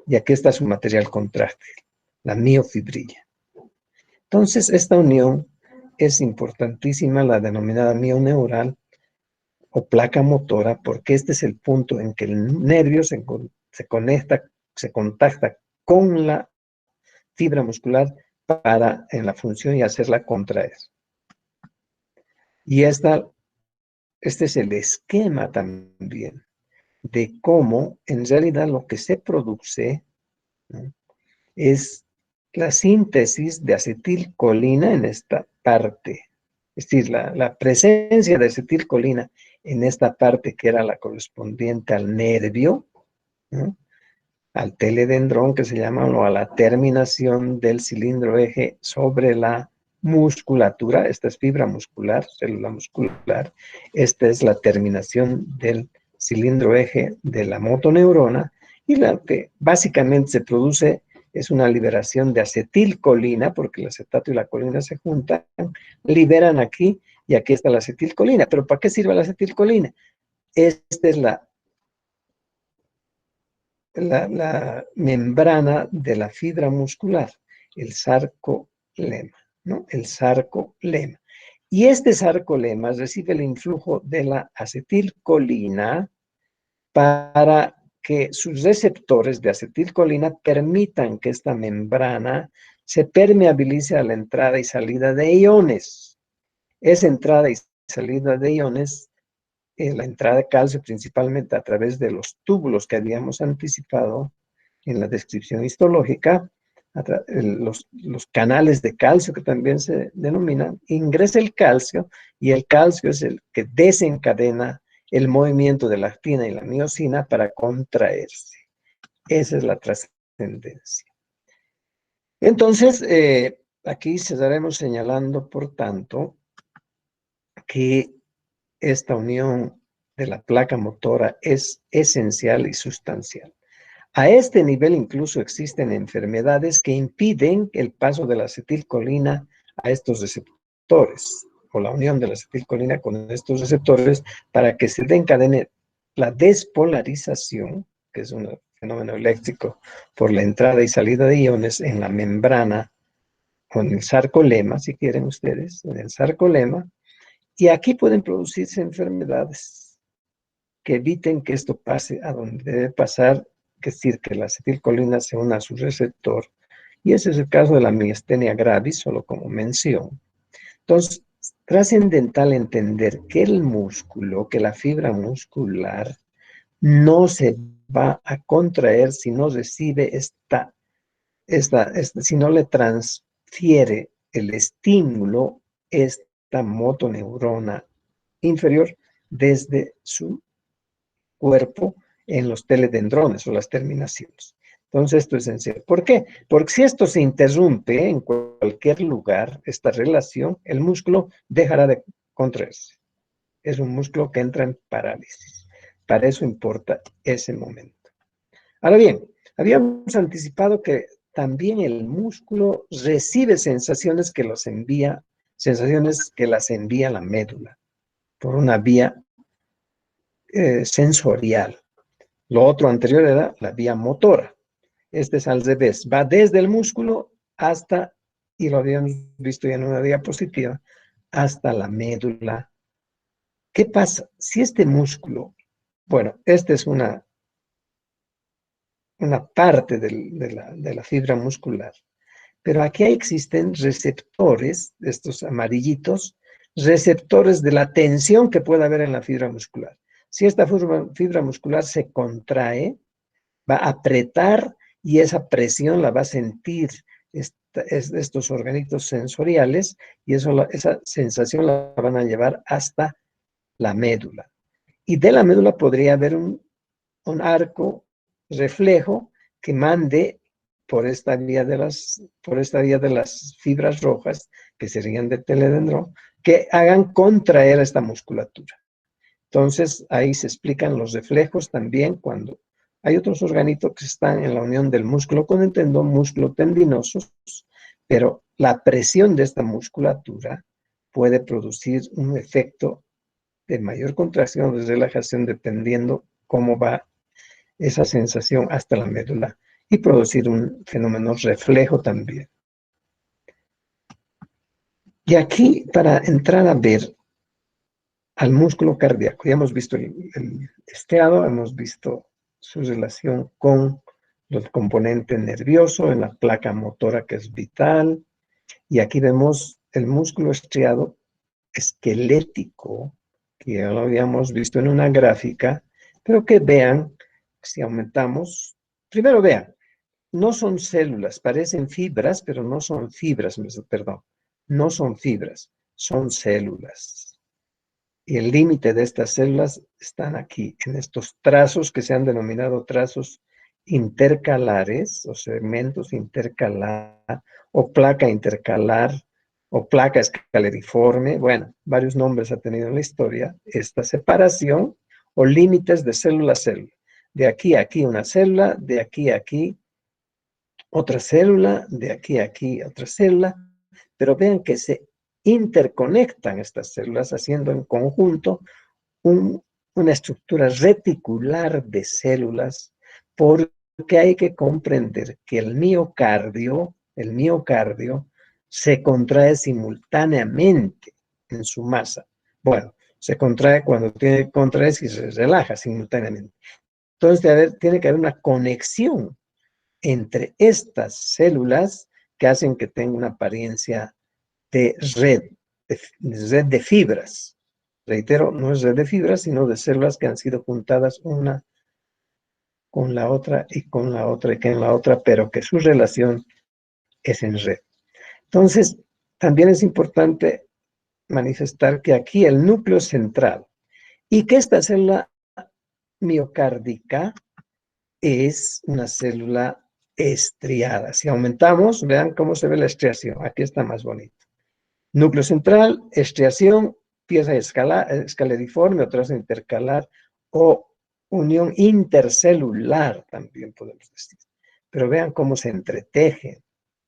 Y aquí está su material contráctil, la miofibrilla. Entonces, esta unión es importantísima, la denominada mioneural o placa motora, porque este es el punto en que el nervio se contacta con la fibra muscular para en la función y hacerla contraer. Y este es el esquema también de cómo en realidad lo que se produce, ¿no?, es la síntesis de acetilcolina en esta parte. Es decir, la presencia de acetilcolina en esta parte que era la correspondiente al nervio, ¿no?, al teledendrón que se llama, o a la terminación del cilindro eje sobre la musculatura. Esta es fibra muscular, célula muscular. Esta es la terminación del cilindro eje de la motoneurona, y lo que básicamente se produce es una liberación de acetilcolina, porque el acetato y la colina se juntan, liberan aquí, y aquí está la acetilcolina. ¿Pero para qué sirve la acetilcolina? Esta es la membrana de la fibra muscular, el sarcolema, ¿no? El sarcolema. Y este sarcolema recibe el influjo de la acetilcolina para que sus receptores de acetilcolina permitan que esta membrana se permeabilice a la entrada y salida de iones. Esa entrada y salida de iones, la entrada de calcio principalmente a través de los túbulos que habíamos anticipado en la descripción histológica, los canales de calcio que también se denominan, ingresa el calcio, y el calcio es el que desencadena el movimiento de la actina y la miosina para contraerse. Esa es la trascendencia. Entonces, aquí cerraremos señalando, por tanto, que esta unión de la placa motora es esencial y sustancial. A este nivel incluso existen enfermedades que impiden el paso de la acetilcolina a estos receptores, o la unión de la acetilcolina con estos receptores, para que se desencadene la despolarización, que es un fenómeno eléctrico por la entrada y salida de iones en la membrana, o en el sarcolema, si quieren ustedes, en el sarcolema, y aquí pueden producirse enfermedades que eviten que esto pase a donde debe pasar, que es decir, que la acetilcolina se una a su receptor, y ese es el caso de la miastenia gravis, solo como mención. Entonces, trascendental entender que el músculo, que la fibra muscular, no se va a contraer si no recibe si no le transfiere el estímulo, esta motoneurona inferior, desde su cuerpo en los teledendrones o las terminaciones. Entonces, esto es esencial. ¿Por qué? Porque si esto se interrumpe en cualquier lugar, esta relación, el músculo dejará de contraerse. Es un músculo que entra en parálisis. Para eso importa ese momento. Ahora bien, habíamos anticipado que también el músculo recibe sensaciones que las envía la médula por una vía sensorial. Lo otro anterior era la vía motora. Este es al revés. Va desde el músculo hasta, y lo habíamos visto ya en una diapositiva, hasta la médula. ¿Qué pasa? Si este músculo, bueno, esta es una parte de la fibra muscular, pero aquí existen receptores, estos amarillitos, receptores de la tensión que puede haber en la fibra muscular. Si esta fibra muscular se contrae, va a apretar, y esa presión la va a sentir estos organitos sensoriales y esa sensación la van a llevar hasta la médula. Y de la médula podría haber un arco reflejo que mande por esta vía de las fibras rojas, que serían de teledendrón, que hagan contraer esta musculatura. Entonces, ahí se explican los reflejos también cuando hay otros organitos que están en la unión del músculo con el tendón, músculo tendinoso, pero la presión de esta musculatura puede producir un efecto de mayor contracción o de relajación dependiendo cómo va esa sensación hasta la médula y producir un fenómeno reflejo también. Y aquí, para entrar a ver al músculo cardíaco, ya hemos visto el estriado, hemos visto su relación con el componente nervioso, en la placa motora que es vital, y aquí vemos el músculo estriado esquelético, que ya lo habíamos visto en una gráfica, pero que vean, si aumentamos, primero vean, no son células, parecen fibras, pero no son fibras, perdón, no son fibras, son células. Y el límite de estas células están aquí, en estos trazos que se han denominado trazos intercalares, o segmentos intercalar, o placa intercalar, o placa escaleriforme. Bueno, varios nombres ha tenido en la historia esta separación o límites de célula a célula. De aquí a aquí una célula, de aquí a aquí otra célula, de aquí a aquí otra célula, pero vean que se interconectan estas células haciendo en conjunto una estructura reticular de células, porque hay que comprender que el miocardio se contrae simultáneamente en su masa. Bueno, se contrae cuando tiene que contraerse y se relaja simultáneamente. Entonces tiene que haber una conexión entre estas células que hacen que tenga una apariencia de red de fibras. Reitero, no es red de fibras, sino de células que han sido juntadas una con la otra y con la otra y con la otra, pero que su relación es en red. Entonces, también es importante manifestar que aquí el núcleo central y que esta célula miocárdica es una célula estriada. Si aumentamos, vean cómo se ve la estriación. Aquí está más bonito. Núcleo central, estriación, pieza escaleriforme o trazo intercalar o unión intercelular, también podemos decir. Pero vean cómo se entretejen,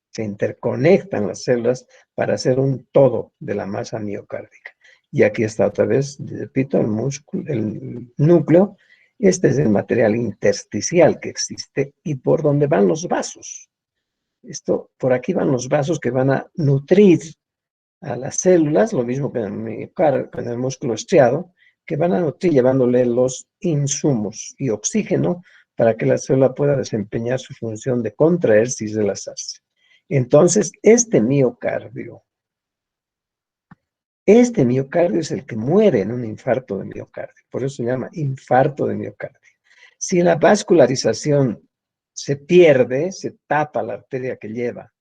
se interconectan las células para hacer un todo de la masa miocárdica. Y aquí está otra vez, repito, el núcleo. Este es el material intersticial que existe y por donde van los vasos. Por aquí van los vasos que van a nutrir a las células, lo mismo que en el músculo estriado, que van a nutrir llevándole los insumos y oxígeno para que la célula pueda desempeñar su función de contraerse y relajarse. Entonces, este miocardio es el que muere en un infarto de miocardio, por eso se llama infarto de miocardio. Si la vascularización se pierde, se tapa la arteria que lleva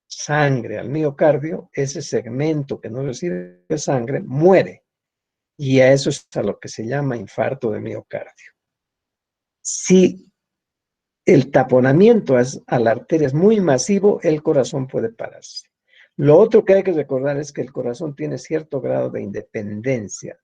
sangre al miocardio, ese segmento que no recibe sangre muere. Y a eso es a lo que se llama infarto de miocardio. Si el taponamiento a la arteria es muy masivo, el corazón puede pararse. Lo otro que hay que recordar es que el corazón tiene cierto grado de independencia,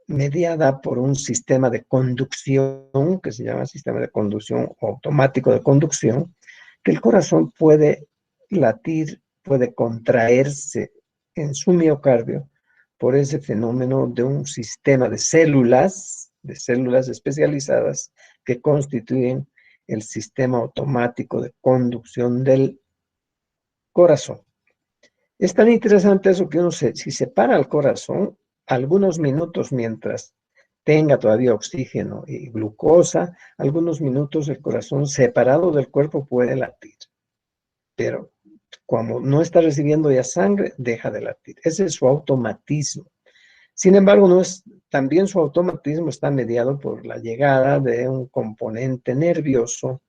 mediada por un sistema de conducción, que se llama sistema de conducción automático de conducción, que el corazón puede latir, puede contraerse en su miocardio por ese fenómeno de un sistema de células especializadas que constituyen el sistema automático de conducción del corazón. Es tan interesante eso que si se para el corazón, algunos minutos mientras tenga todavía oxígeno y glucosa, algunos minutos el corazón separado del cuerpo puede latir. Pero como no está recibiendo ya sangre, deja de latir. Ese es su automatismo. Sin embargo, también su automatismo está mediado por la llegada de un componente nervioso,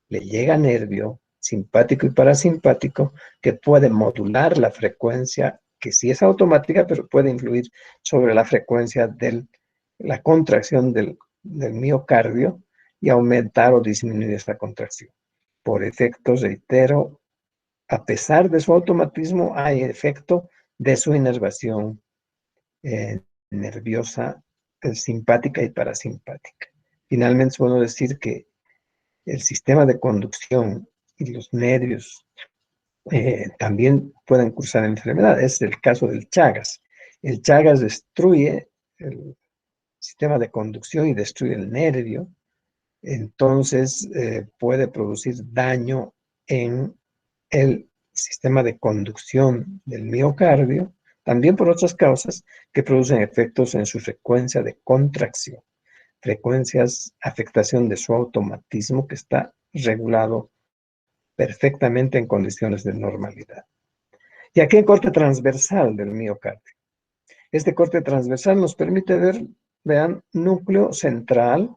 le llega nervio, simpático y parasimpático, que puede modular la frecuencia, que sí es automática, pero puede influir sobre la frecuencia de la contracción del miocardio y aumentar o disminuir esta contracción. Por efecto, reitero, a pesar de su automatismo, hay efecto de su inervación nerviosa, simpática y parasimpática. Finalmente, es bueno decir que el sistema de conducción y los nervios también pueden cursar enfermedad. Es el caso del Chagas. El Chagas destruye el sistema de conducción y destruye el nervio, entonces puede producir daño en el sistema de conducción del miocardio, también por otras causas que producen efectos en su frecuencia de contracción, frecuencias, afectación de su automatismo que está regulado perfectamente en condiciones de normalidad. Y aquí el corte transversal del miocardio. Este corte transversal nos permite ver, vean, núcleo central.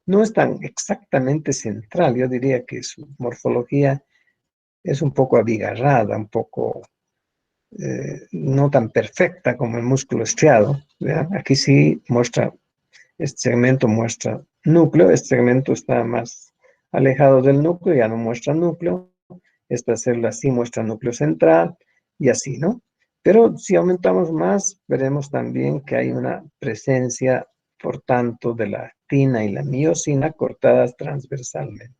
No es tan exactamente central, yo diría que su morfología es un poco abigarrada, un poco no tan perfecta como el músculo estriado. ¿Vean? Aquí sí muestra, este segmento muestra núcleo, este segmento está más alejado del núcleo, ya no muestra núcleo, esta célula sí muestra núcleo central y así, ¿no? Pero si aumentamos más, veremos también que hay una presencia, por tanto, de la actina y la miosina cortadas transversalmente.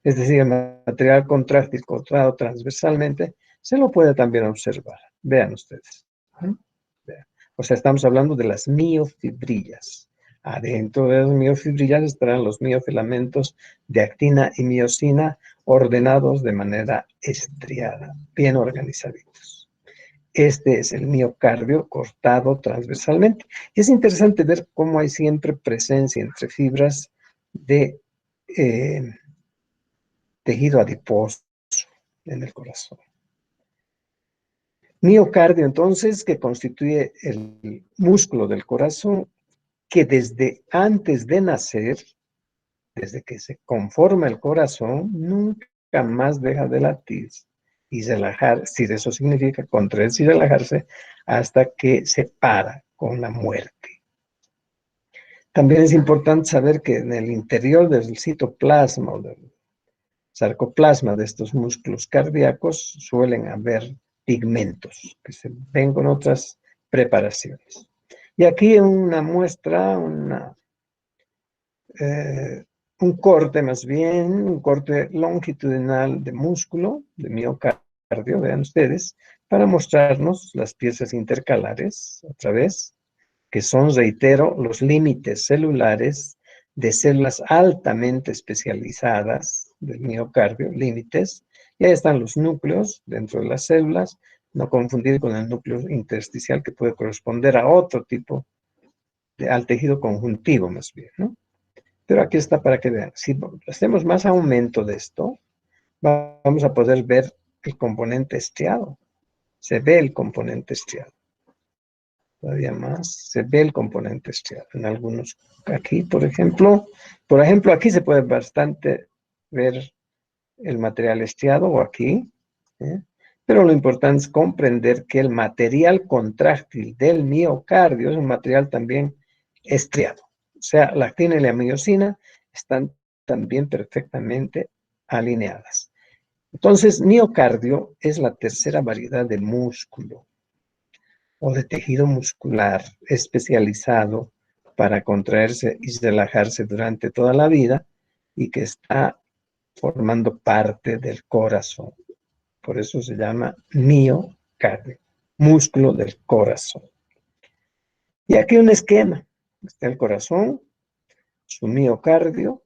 Es decir, el material contráctil cortado transversalmente se lo puede también observar. Vean ustedes. Vean. O sea, estamos hablando de las miofibrillas. Adentro de las miofibrillas estarán los miofilamentos de actina y miosina ordenados de manera estriada, bien organizaditos. Este es el miocardio cortado transversalmente. Y es interesante ver cómo hay siempre presencia entre fibras de tejido adiposo en el corazón. Miocardio, entonces, que constituye el músculo del corazón, que desde antes de nacer, desde que se conforma el corazón, nunca más deja de latir y relajar, si eso significa contraerse y relajarse, hasta que se para con la muerte. También es importante saber que en el interior del citoplasma o del sarcoplasma de estos músculos cardíacos suelen haber pigmentos que se ven con otras preparaciones. Y aquí una muestra, un corte más bien, un corte longitudinal de músculo, de miocardio, vean ustedes, para mostrarnos las piezas intercalares, otra vez, que son, reitero, los límites celulares de células altamente especializadas del miocardio, límites, y ahí están los núcleos dentro de las células, no confundir con el núcleo intersticial que puede corresponder a otro tipo, al tejido conjuntivo más bien, ¿no? Pero aquí está para que vean, si hacemos más aumento de esto, vamos a poder ver el componente estriado, se ve el componente estriado. Todavía más, se ve el componente estriado. En algunos, aquí, por ejemplo, aquí se puede bastante ver el material estriado, o aquí, ¿eh? Pero lo importante es comprender que el material contráctil del miocardio es un material también estriado. O sea, la actina y la miosina están también perfectamente alineadas. Entonces, miocardio es la tercera variedad de músculo o de tejido muscular especializado para contraerse y relajarse durante toda la vida y que está formando parte del corazón. Por eso se llama miocardio, músculo del corazón. Y aquí un esquema. Está el corazón, su miocardio,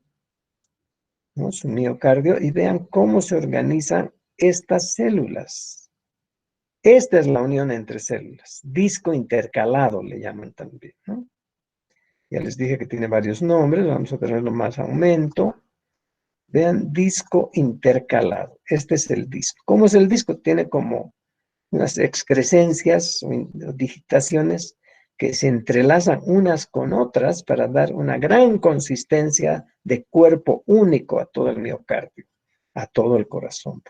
¿no? Su miocardio, y vean cómo se organizan estas células. Esta es la unión entre células. Disco intercalado le llaman también, ¿no? Ya les dije que tiene varios nombres, vamos a tenerlo más aumento. Vean, disco intercalado. Este es el disco. ¿Cómo es el disco? Tiene como unas excrescencias o digitaciones que se entrelazan unas con otras para dar una gran consistencia de cuerpo único a todo el miocardio. a todo el corazón.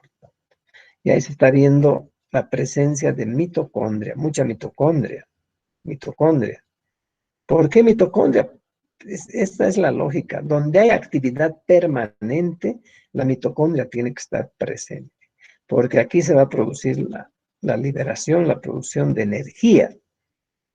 Y ahí se está viendo la presencia de mitocondria, mucha mitocondria, mitocondria. ¿Por qué mitocondria? Esta es la lógica. Donde hay actividad permanente, la mitocondria tiene que estar presente, porque aquí se va a producir la liberación, la producción de energía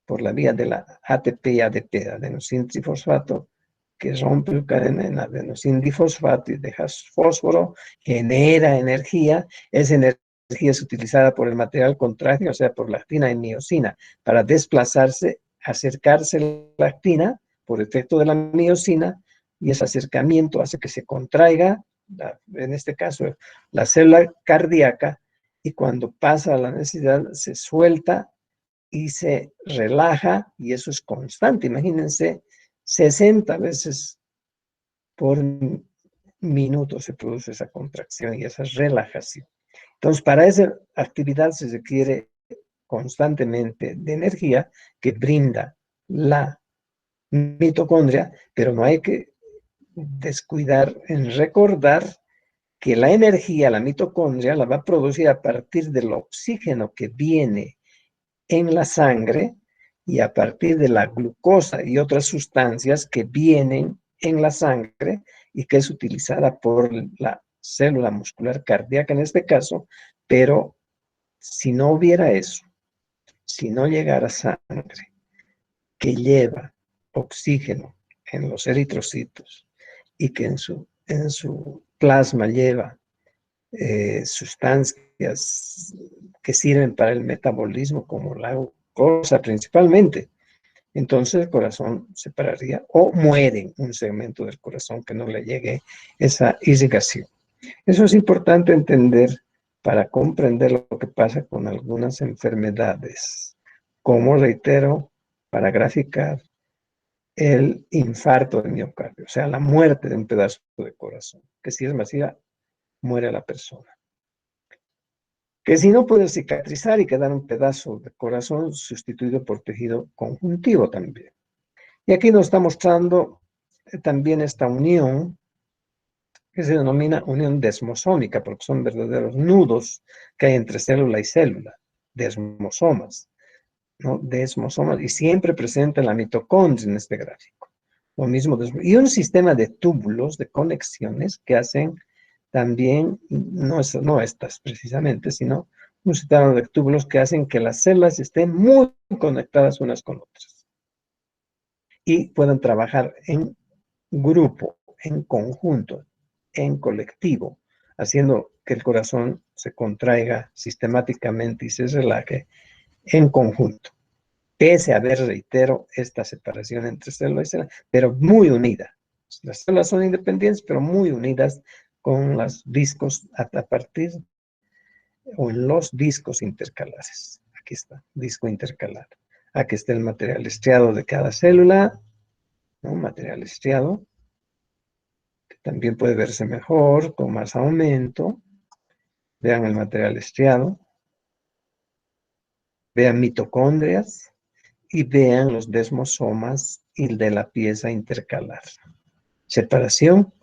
por la vía de la ATP y ADP, adenosín trifosfato, que rompe el cadena en adenosín difosfato y deja fósforo, genera energía. Esa energía es utilizada por el material contráctil, o sea, por la actina y miosina, para desplazarse, acercarse la actina por efecto de la miosina, y ese acercamiento hace que se contraiga, en este caso, la célula cardíaca, y cuando pasa la necesidad se suelta y se relaja, y eso es constante. Imagínense, 60 veces por minuto se produce esa contracción y esa relajación. Entonces, para esa actividad se requiere constantemente de energía que brinda la mitocondria, pero no hay que descuidar en recordar que la energía, la mitocondria, la va a producir a partir del oxígeno que viene en la sangre y a partir de la glucosa y otras sustancias que vienen en la sangre y que es utilizada por la célula muscular cardíaca en este caso, pero si no hubiera eso, si no llegara sangre que lleva oxígeno en los eritrocitos y que en su plasma lleva sustancias que sirven para el metabolismo, como la glucosa principalmente, entonces el corazón se pararía o muere un segmento del corazón que no le llegue esa irrigación. Eso es importante entender para comprender lo que pasa con algunas enfermedades, como reitero, para graficar el infarto de miocardio, o sea, la muerte de un pedazo de corazón, que si es masiva, muere la persona. Que si no puede cicatrizar y quedar un pedazo de corazón sustituido por tejido conjuntivo también. Y aquí nos está mostrando también esta unión que se denomina unión desmosómica, porque son verdaderos nudos que hay entre célula y célula, desmosomas, ¿no? Desmosomas, y siempre presenta la mitocondria en este gráfico. Lo mismo, y un sistema de túbulos, de conexiones que hacen también, no estas precisamente, sino un sistema de túbulos que hacen que las células estén muy conectadas unas con otras y puedan trabajar en grupo, en conjunto, en colectivo, haciendo que el corazón se contraiga sistemáticamente y se relaje en conjunto. Pese a haber, reitero, esta separación entre célula y célula, pero muy unida. Las células son independientes, pero muy unidas con los discos a partir o en los discos intercalares. Aquí está, disco intercalar. Aquí está el material estriado de cada célula, ¿no? Material estriado, que también puede verse mejor, con más aumento. Vean el material estriado. Vean mitocondrias y vean los desmosomas y de la pieza intercalar. Separación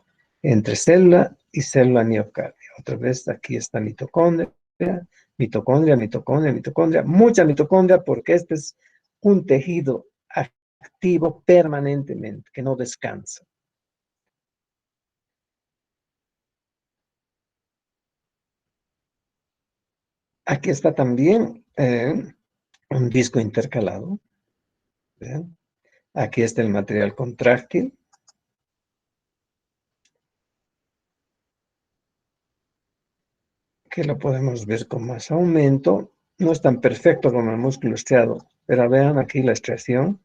entre célula y célula miocardio. Otra vez aquí está mitocondria, mitocondria, mitocondria, mitocondria, mucha mitocondria, porque este es un tejido activo permanentemente, que no descansa. Aquí está también un disco intercalado. ¿Vean? Aquí está el material contráctil. Que lo podemos ver con más aumento. No es tan perfecto como el músculo estriado, pero vean aquí la estriación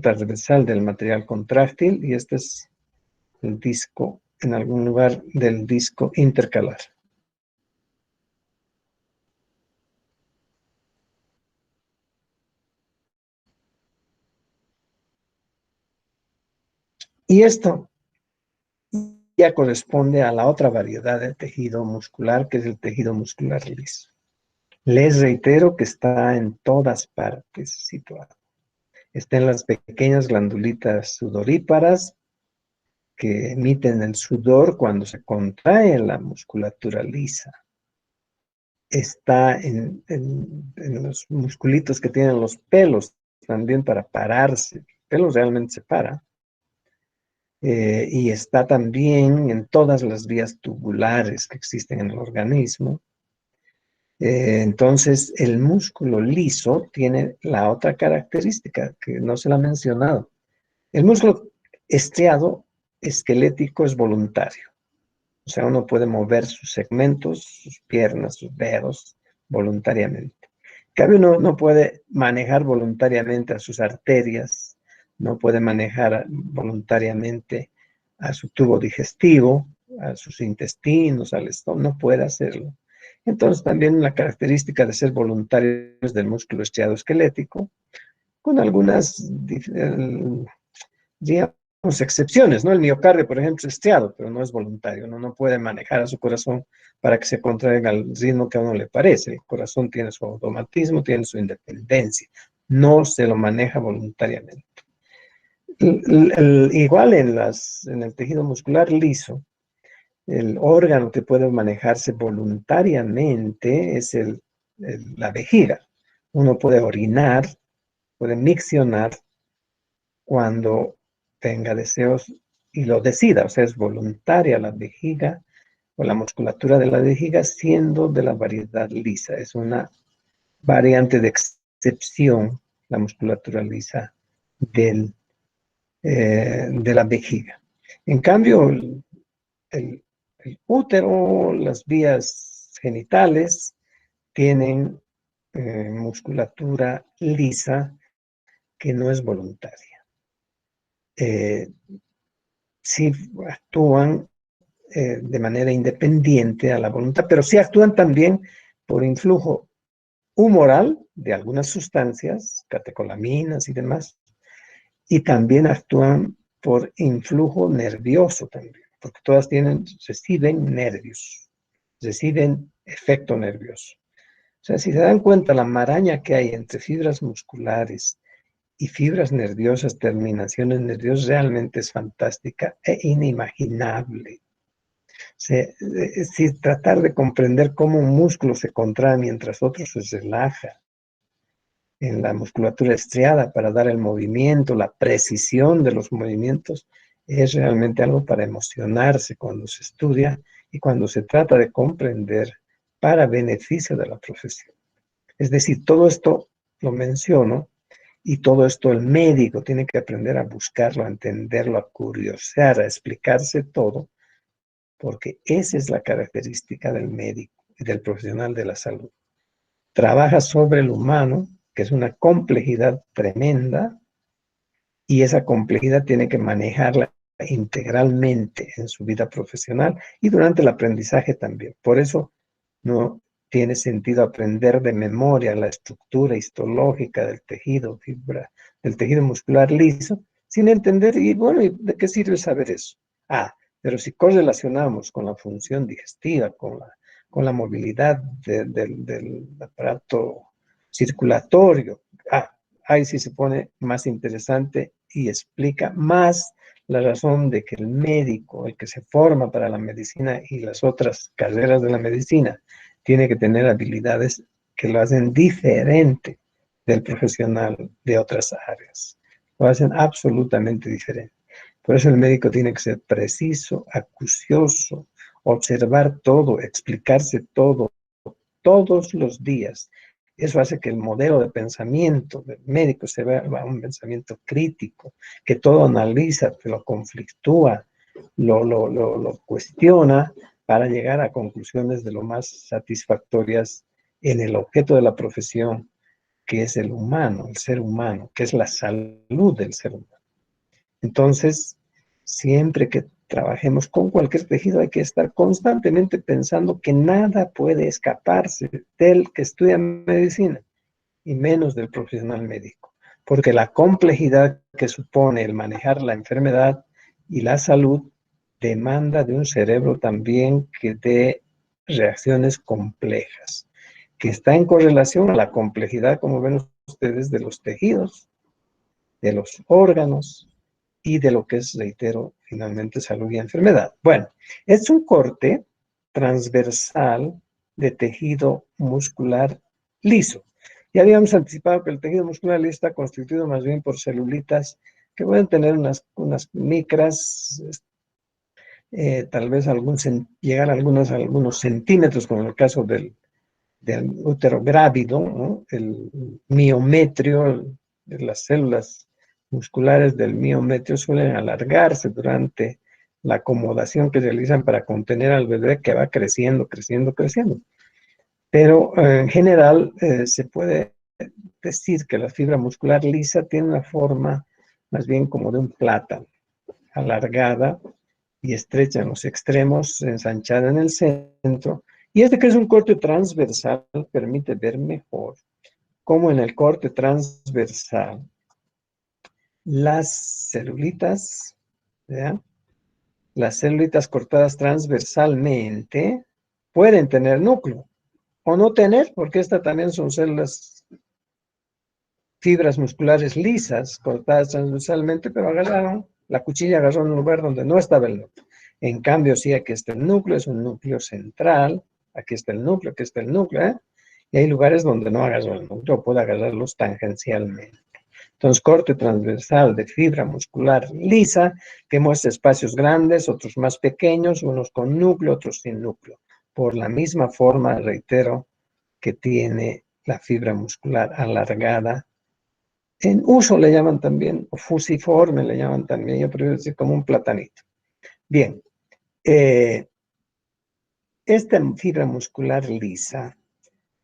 transversal del material contráctil, y este es el disco, en algún lugar del disco intercalar. Y esto ya corresponde a la otra variedad de tejido muscular, que es el tejido muscular liso. Les reitero que está en todas partes situado. Está en las pequeñas glandulitas sudoríparas, que emiten el sudor cuando se contrae la musculatura lisa. Está en los musculitos que tienen los pelos también para pararse. El pelo realmente se para. Y está también en todas las vías tubulares que existen en el organismo. Entonces, el músculo liso tiene la otra característica que no se la ha mencionado. El músculo estriado esquelético es voluntario. O sea, uno puede mover sus segmentos, sus piernas, sus dedos voluntariamente. En cambio, uno no puede manejar voluntariamente a sus arterias, no puede manejar voluntariamente a su tubo digestivo, a sus intestinos, al estómago, no puede hacerlo. Entonces, también la característica de ser voluntarios del músculo estriado esquelético, con algunas, digamos, excepciones, ¿no? El miocardio, por ejemplo, es estriado, pero no es voluntario. Uno no puede manejar a su corazón para que se contraiga al ritmo que a uno le parece. El corazón tiene su automatismo, tiene su independencia. No se lo maneja voluntariamente. Igual en el tejido muscular liso, el órgano que puede manejarse voluntariamente es la vejiga. Uno puede orinar, puede miccionar cuando tenga deseos y lo decida, o sea, es voluntaria la vejiga o la musculatura de la vejiga siendo de la variedad lisa. Es una variante de excepción, la musculatura lisa de la vejiga. En cambio, el, el útero, las vías genitales tienen musculatura lisa que no es voluntaria. Sí actúan de manera independiente a la voluntad, pero sí actúan también por influjo humoral de algunas sustancias, catecolaminas y demás, y también actúan por influjo nervioso también, porque todas reciben nervios, reciben efecto nervioso. O sea, si se dan cuenta la maraña que hay entre fibras musculares y fibras nerviosas, terminaciones nerviosas, realmente es fantástica e inimaginable. Si tratar de comprender cómo un músculo se contrae mientras otro se relaja en la musculatura estriada para dar el movimiento, la precisión de los movimientos, es realmente algo para emocionarse cuando se estudia y cuando se trata de comprender para beneficio de la profesión. Es decir, todo esto lo menciono y todo esto el médico tiene que aprender a buscarlo, a entenderlo, a curiosear, a explicarse todo, porque esa es la característica del médico y del profesional de la salud. Trabaja sobre el humano, que es una complejidad tremenda, y esa complejidad tiene que manejarla integralmente en su vida profesional y durante el aprendizaje también. Por eso no tiene sentido aprender de memoria la estructura histológica del tejido, del tejido muscular liso, sin entender, y bueno, ¿de qué sirve saber eso? Pero si correlacionamos con la función digestiva, con la movilidad del aparato circulatorio, ahí sí se pone más interesante y explica más la razón de que el médico, el que se forma para la medicina y las otras carreras de la medicina, tiene que tener habilidades que lo hacen diferente del profesional de otras áreas. Lo hacen absolutamente diferente. Por eso el médico tiene que ser preciso, acucioso, observar todo, explicarse todo, todos los días. Eso hace que el modelo de pensamiento del médico se vea un pensamiento crítico, que todo analiza, que lo conflictúa, lo cuestiona para llegar a conclusiones de lo más satisfactorias en el objeto de la profesión, que es el humano, el ser humano, que es la salud del ser humano. Entonces, siempre que trabajemos con cualquier tejido hay que estar constantemente pensando que nada puede escaparse del que estudia medicina y menos del profesional médico, porque la complejidad que supone el manejar la enfermedad y la salud demanda de un cerebro también que dé reacciones complejas, que está en correlación a la complejidad, como ven ustedes, de los tejidos, de los órganos, y de lo que es, reitero, finalmente salud y enfermedad. Bueno, es un corte transversal de tejido muscular liso. Ya habíamos anticipado que el tejido muscular liso está constituido más bien por celulitas que pueden tener unas micras, tal vez llegar a algunos centímetros, como en el caso del útero grávido, ¿no? El miometrio, las células musculares del miometrio suelen alargarse durante la acomodación que realizan para contener al bebé que va creciendo, creciendo, creciendo. Pero en general se puede decir que la fibra muscular lisa tiene una forma más bien como de un plátano, alargada y estrecha en los extremos, ensanchada en el centro. Y este que es un corte transversal permite ver mejor cómo en el corte transversal las celulitas, ¿ya? Las célulitas cortadas transversalmente pueden tener núcleo o no tener, porque estas también son células, fibras musculares lisas, cortadas transversalmente, pero la cuchilla agarró en un lugar donde no estaba el núcleo. En cambio, sí, aquí está el núcleo, es un núcleo central, aquí está el núcleo, aquí está el núcleo, ¿eh? Y hay lugares donde no agarró el núcleo, puede agarrarlos tangencialmente. Entonces, corte transversal de fibra muscular lisa, que muestra espacios grandes, otros más pequeños, unos con núcleo, otros sin núcleo. Por la misma forma, reitero, que tiene la fibra muscular alargada. En uso le llaman también, o fusiforme le llaman también, yo prefiero decir como un platanito. Bien, esta fibra muscular lisa,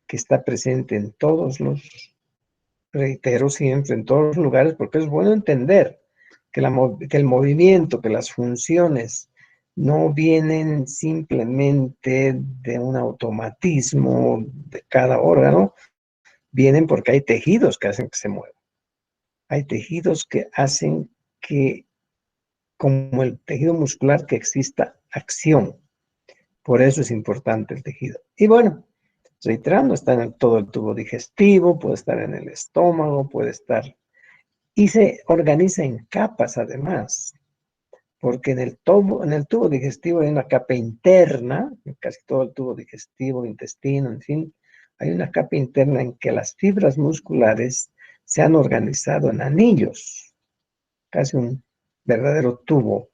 que está presente en todos los, reitero siempre, en todos los lugares, porque es bueno entender que el movimiento, que las funciones no vienen simplemente de un automatismo de cada órgano, vienen porque hay tejidos que hacen que se muevan. Hay tejidos que hacen que, como el tejido muscular, que exista acción. Por eso es importante el tejido. Y bueno, reiterando, está en todo el tubo digestivo, puede estar en el estómago, puede estar... Y se organiza en capas además, porque en el tubo digestivo hay una capa interna, en casi todo el tubo digestivo, intestino, en fin, hay una capa interna en que las fibras musculares se han organizado en anillos, casi un verdadero tubo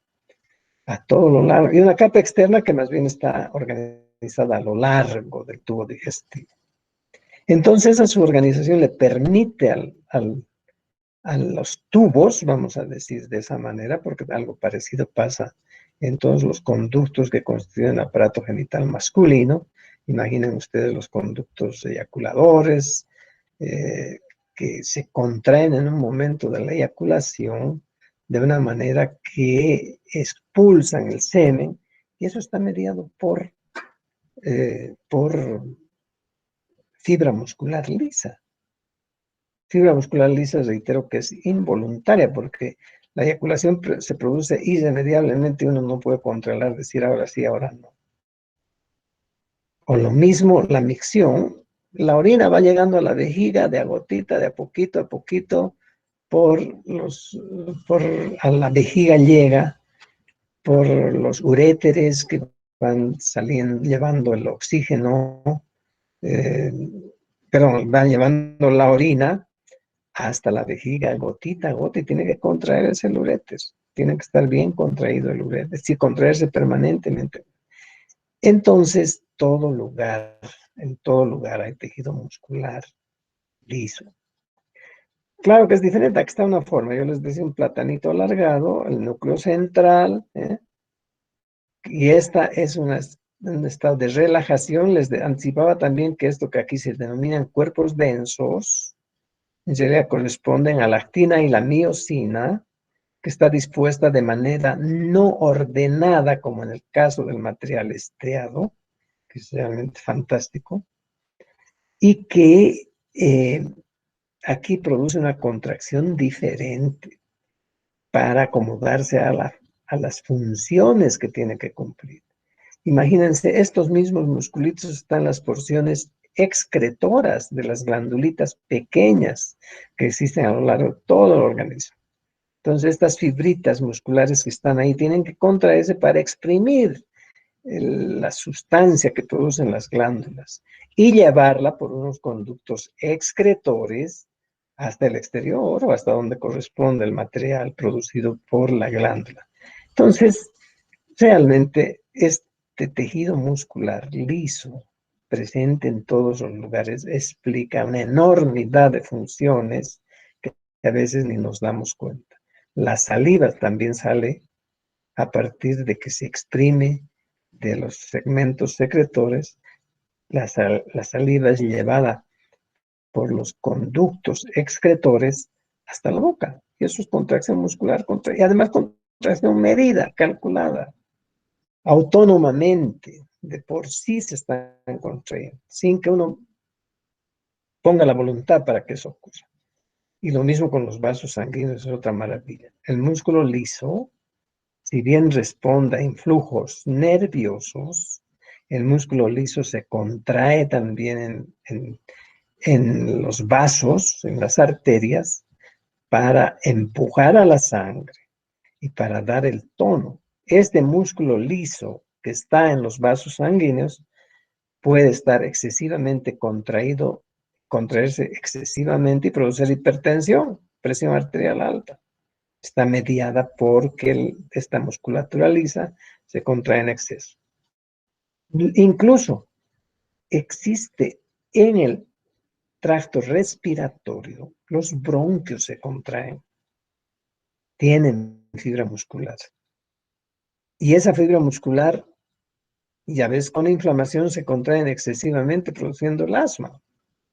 a todo lo largo, y una capa externa que más bien está organizada a lo largo del tubo digestivo. Entonces, a su organización le permite a los tubos, vamos a decir de esa manera, porque algo parecido pasa en todos los conductos que constituyen el aparato genital masculino. Imaginen ustedes los conductos eyaculadores, que se contraen en un momento de la eyaculación de una manera que expulsan el semen, y eso está mediado por fibra muscular lisa. Fibra muscular lisa, reitero que es involuntaria, porque la eyaculación se produce irremediablemente y uno no puede controlar, decir ahora sí, ahora no. O lo mismo la micción, la orina va llegando a la vejiga de a gotita, de a poquito, a la vejiga llega por los uréteres que van saliendo, llevando el oxígeno, van llevando la orina hasta la vejiga, gotita a gota, y tiene que contraerse el uréter. Tiene que estar bien contraído el uréter, es decir, contraerse permanentemente. Entonces, en todo lugar hay tejido muscular liso. Claro que es diferente, aquí está una forma, yo les decía un platanito alargado, el núcleo central, y esta es un estado de relajación. Les anticipaba también que esto que aquí se denominan cuerpos densos, en realidad corresponden a la actina y la miosina, que está dispuesta de manera no ordenada, como en el caso del material estriado, que es realmente fantástico, y que aquí produce una contracción diferente para acomodarse a las funciones que tiene que cumplir. Imagínense, estos mismos musculitos están en las porciones excretoras de las glandulitas pequeñas que existen a lo largo de todo el organismo. Entonces, estas fibritas musculares que están ahí tienen que contraerse para exprimir la sustancia que producen las glándulas y llevarla por unos conductos excretores hasta el exterior o hasta donde corresponde el material producido por la glándula. Entonces, realmente este tejido muscular liso, presente en todos los lugares, explica una enormidad de funciones que a veces ni nos damos cuenta. La saliva también sale a partir de que se exprime de los segmentos secretores. La saliva es llevada por los conductos excretores hasta la boca. Y eso es contracción muscular, y además contracción medida, calculada, autónomamente, de por sí se están contrayendo, sin que uno ponga la voluntad para que eso ocurra. Y lo mismo con los vasos sanguíneos, es otra maravilla. El músculo liso, si bien responde a influjos nerviosos, el músculo liso se contrae también en los vasos, en las arterias, para empujar a la sangre y para dar el tono. Este músculo liso que está en los vasos sanguíneos puede estar excesivamente contraído, contraerse excesivamente y producir hipertensión, presión arterial alta. Está mediada porque esta musculatura lisa se contrae en exceso. Incluso existe en el tracto respiratorio, los bronquios se contraen, tienen fibra muscular. Y esa fibra muscular, ya ves, con inflamación se contraen excesivamente, produciendo el asma,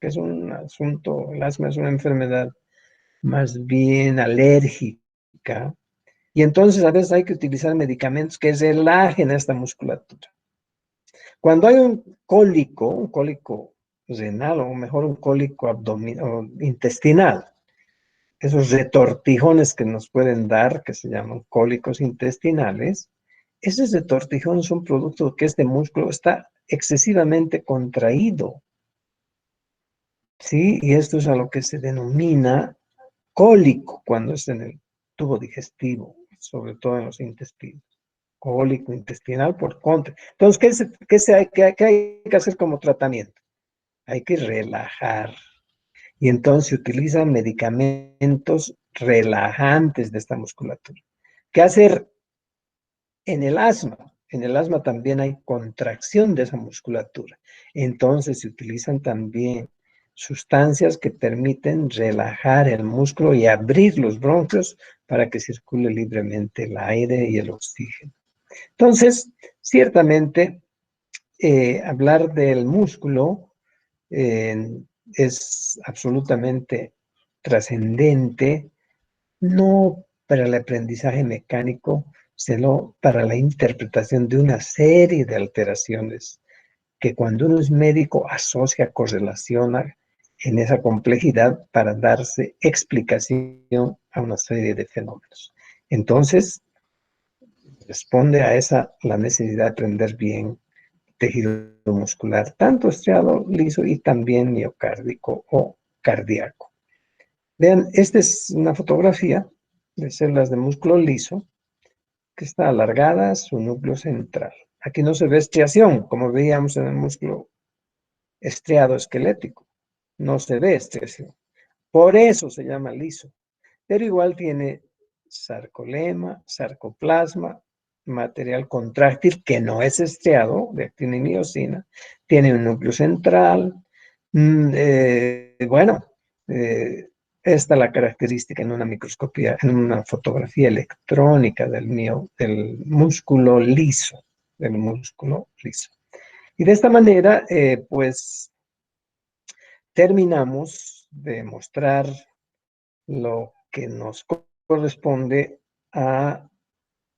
que es un asunto, el asma es una enfermedad más bien alérgica. Y entonces a veces hay que utilizar medicamentos que relajen esta musculatura. Cuando hay un cólico renal, o mejor un cólico abdominal, intestinal, esos retortijones que nos pueden dar, que se llaman cólicos intestinales, esos retortijones son producto de que este músculo está excesivamente contraído, ¿sí? Y esto es a lo que se denomina cólico cuando es en el tubo digestivo, sobre todo en los intestinos. Cólico intestinal por contra. Entonces, ¿qué hay que hacer como tratamiento? Hay que relajar. Y entonces se utilizan medicamentos relajantes de esta musculatura. ¿Qué hacer en el asma? En el asma también hay contracción de esa musculatura. Entonces se utilizan también sustancias que permiten relajar el músculo y abrir los bronquios para que circule libremente el aire y el oxígeno. Entonces, ciertamente, hablar del músculo es absolutamente trascendente, no para el aprendizaje mecánico, sino para la interpretación de una serie de alteraciones que cuando uno es médico asocia, correlaciona en esa complejidad para darse explicación a una serie de fenómenos. Entonces, responde a esa la necesidad de aprender bien tejido muscular, tanto estriado, liso y también miocárdico o cardíaco. Vean, esta es una fotografía de células de músculo liso que está alargada su núcleo central. Aquí no se ve estriación, como veíamos en el músculo estriado esquelético. No se ve estriación. Por eso se llama liso. Pero igual tiene sarcolema, sarcoplasma, material contráctil que no es estriado, de actina y miosina, tiene un núcleo central. Bueno, esta es la característica en una microscopía, en una fotografía electrónica del músculo liso, del músculo liso. Y de esta manera, pues, terminamos de mostrar lo que nos corresponde a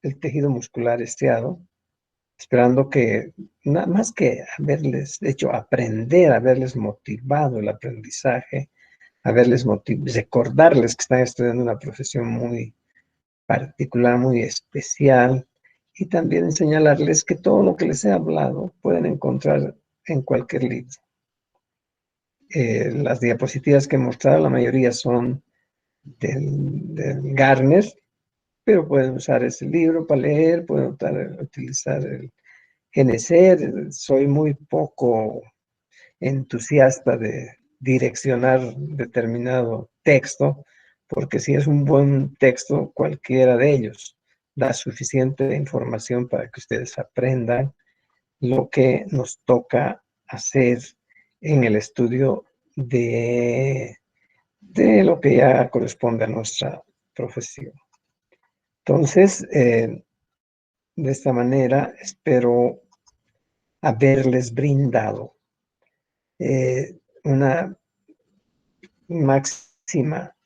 el tejido muscular estriado, esperando que, nada más que haberles hecho aprender, haberles motivado el aprendizaje, recordarles que están estudiando una profesión muy particular, muy especial, y también señalarles que todo lo que les he hablado pueden encontrar en cualquier libro. Las diapositivas que he mostrado, la mayoría son del Garner, pero pueden usar ese libro para leer, pueden utilizar el GeneSer. Soy muy poco entusiasta de direccionar determinado texto, porque si es un buen texto, cualquiera de ellos da suficiente información para que ustedes aprendan lo que nos toca hacer en el estudio de lo que ya corresponde a nuestra profesión. Entonces, de esta manera, espero haberles brindado una máxima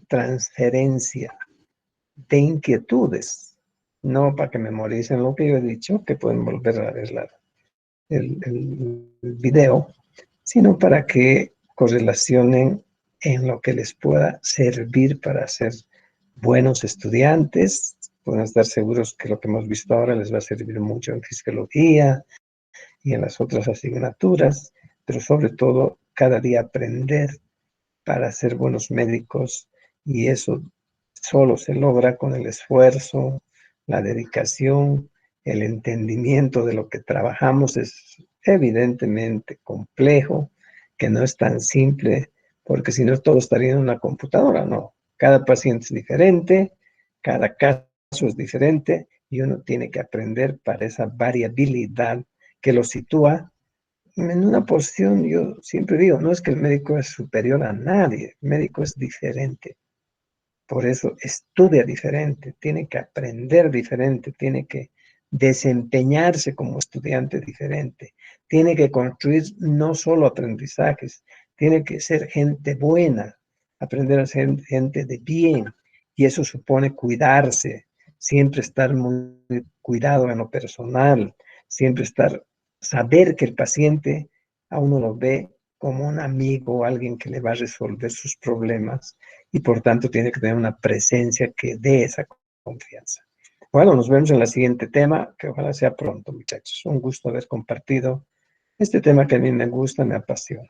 transferencia de inquietudes, no para que memoricen lo que yo he dicho, que pueden volver a ver el video, sino para que correlacionen en lo que les pueda servir para ser buenos estudiantes. Pueden estar seguros que lo que hemos visto ahora les va a servir mucho en fisiología y en las otras asignaturas, pero sobre todo cada día aprender para ser buenos médicos, y eso solo se logra con el esfuerzo, la dedicación, el entendimiento de lo que trabajamos. Es evidentemente complejo, que no es tan simple, porque si no todo estaría en una computadora, no. Cada paciente es diferente, cada caso es diferente, y uno tiene que aprender para esa variabilidad que lo sitúa en una posición. Yo siempre digo, no es que el médico es superior a nadie, el médico es diferente. Por eso estudia diferente, tiene que aprender diferente, tiene que desempeñarse como estudiante diferente, tiene que construir no solo aprendizajes, tiene que ser gente buena, aprender a ser gente de bien, y eso supone cuidarse, siempre estar muy cuidado en lo personal, siempre saber que el paciente a uno lo ve como un amigo, alguien que le va a resolver sus problemas, y por tanto tiene que tener una presencia que dé esa confianza. Bueno, nos vemos en el siguiente tema, que ojalá sea pronto, muchachos. Un gusto haber compartido este tema que a mí me gusta, me apasiona.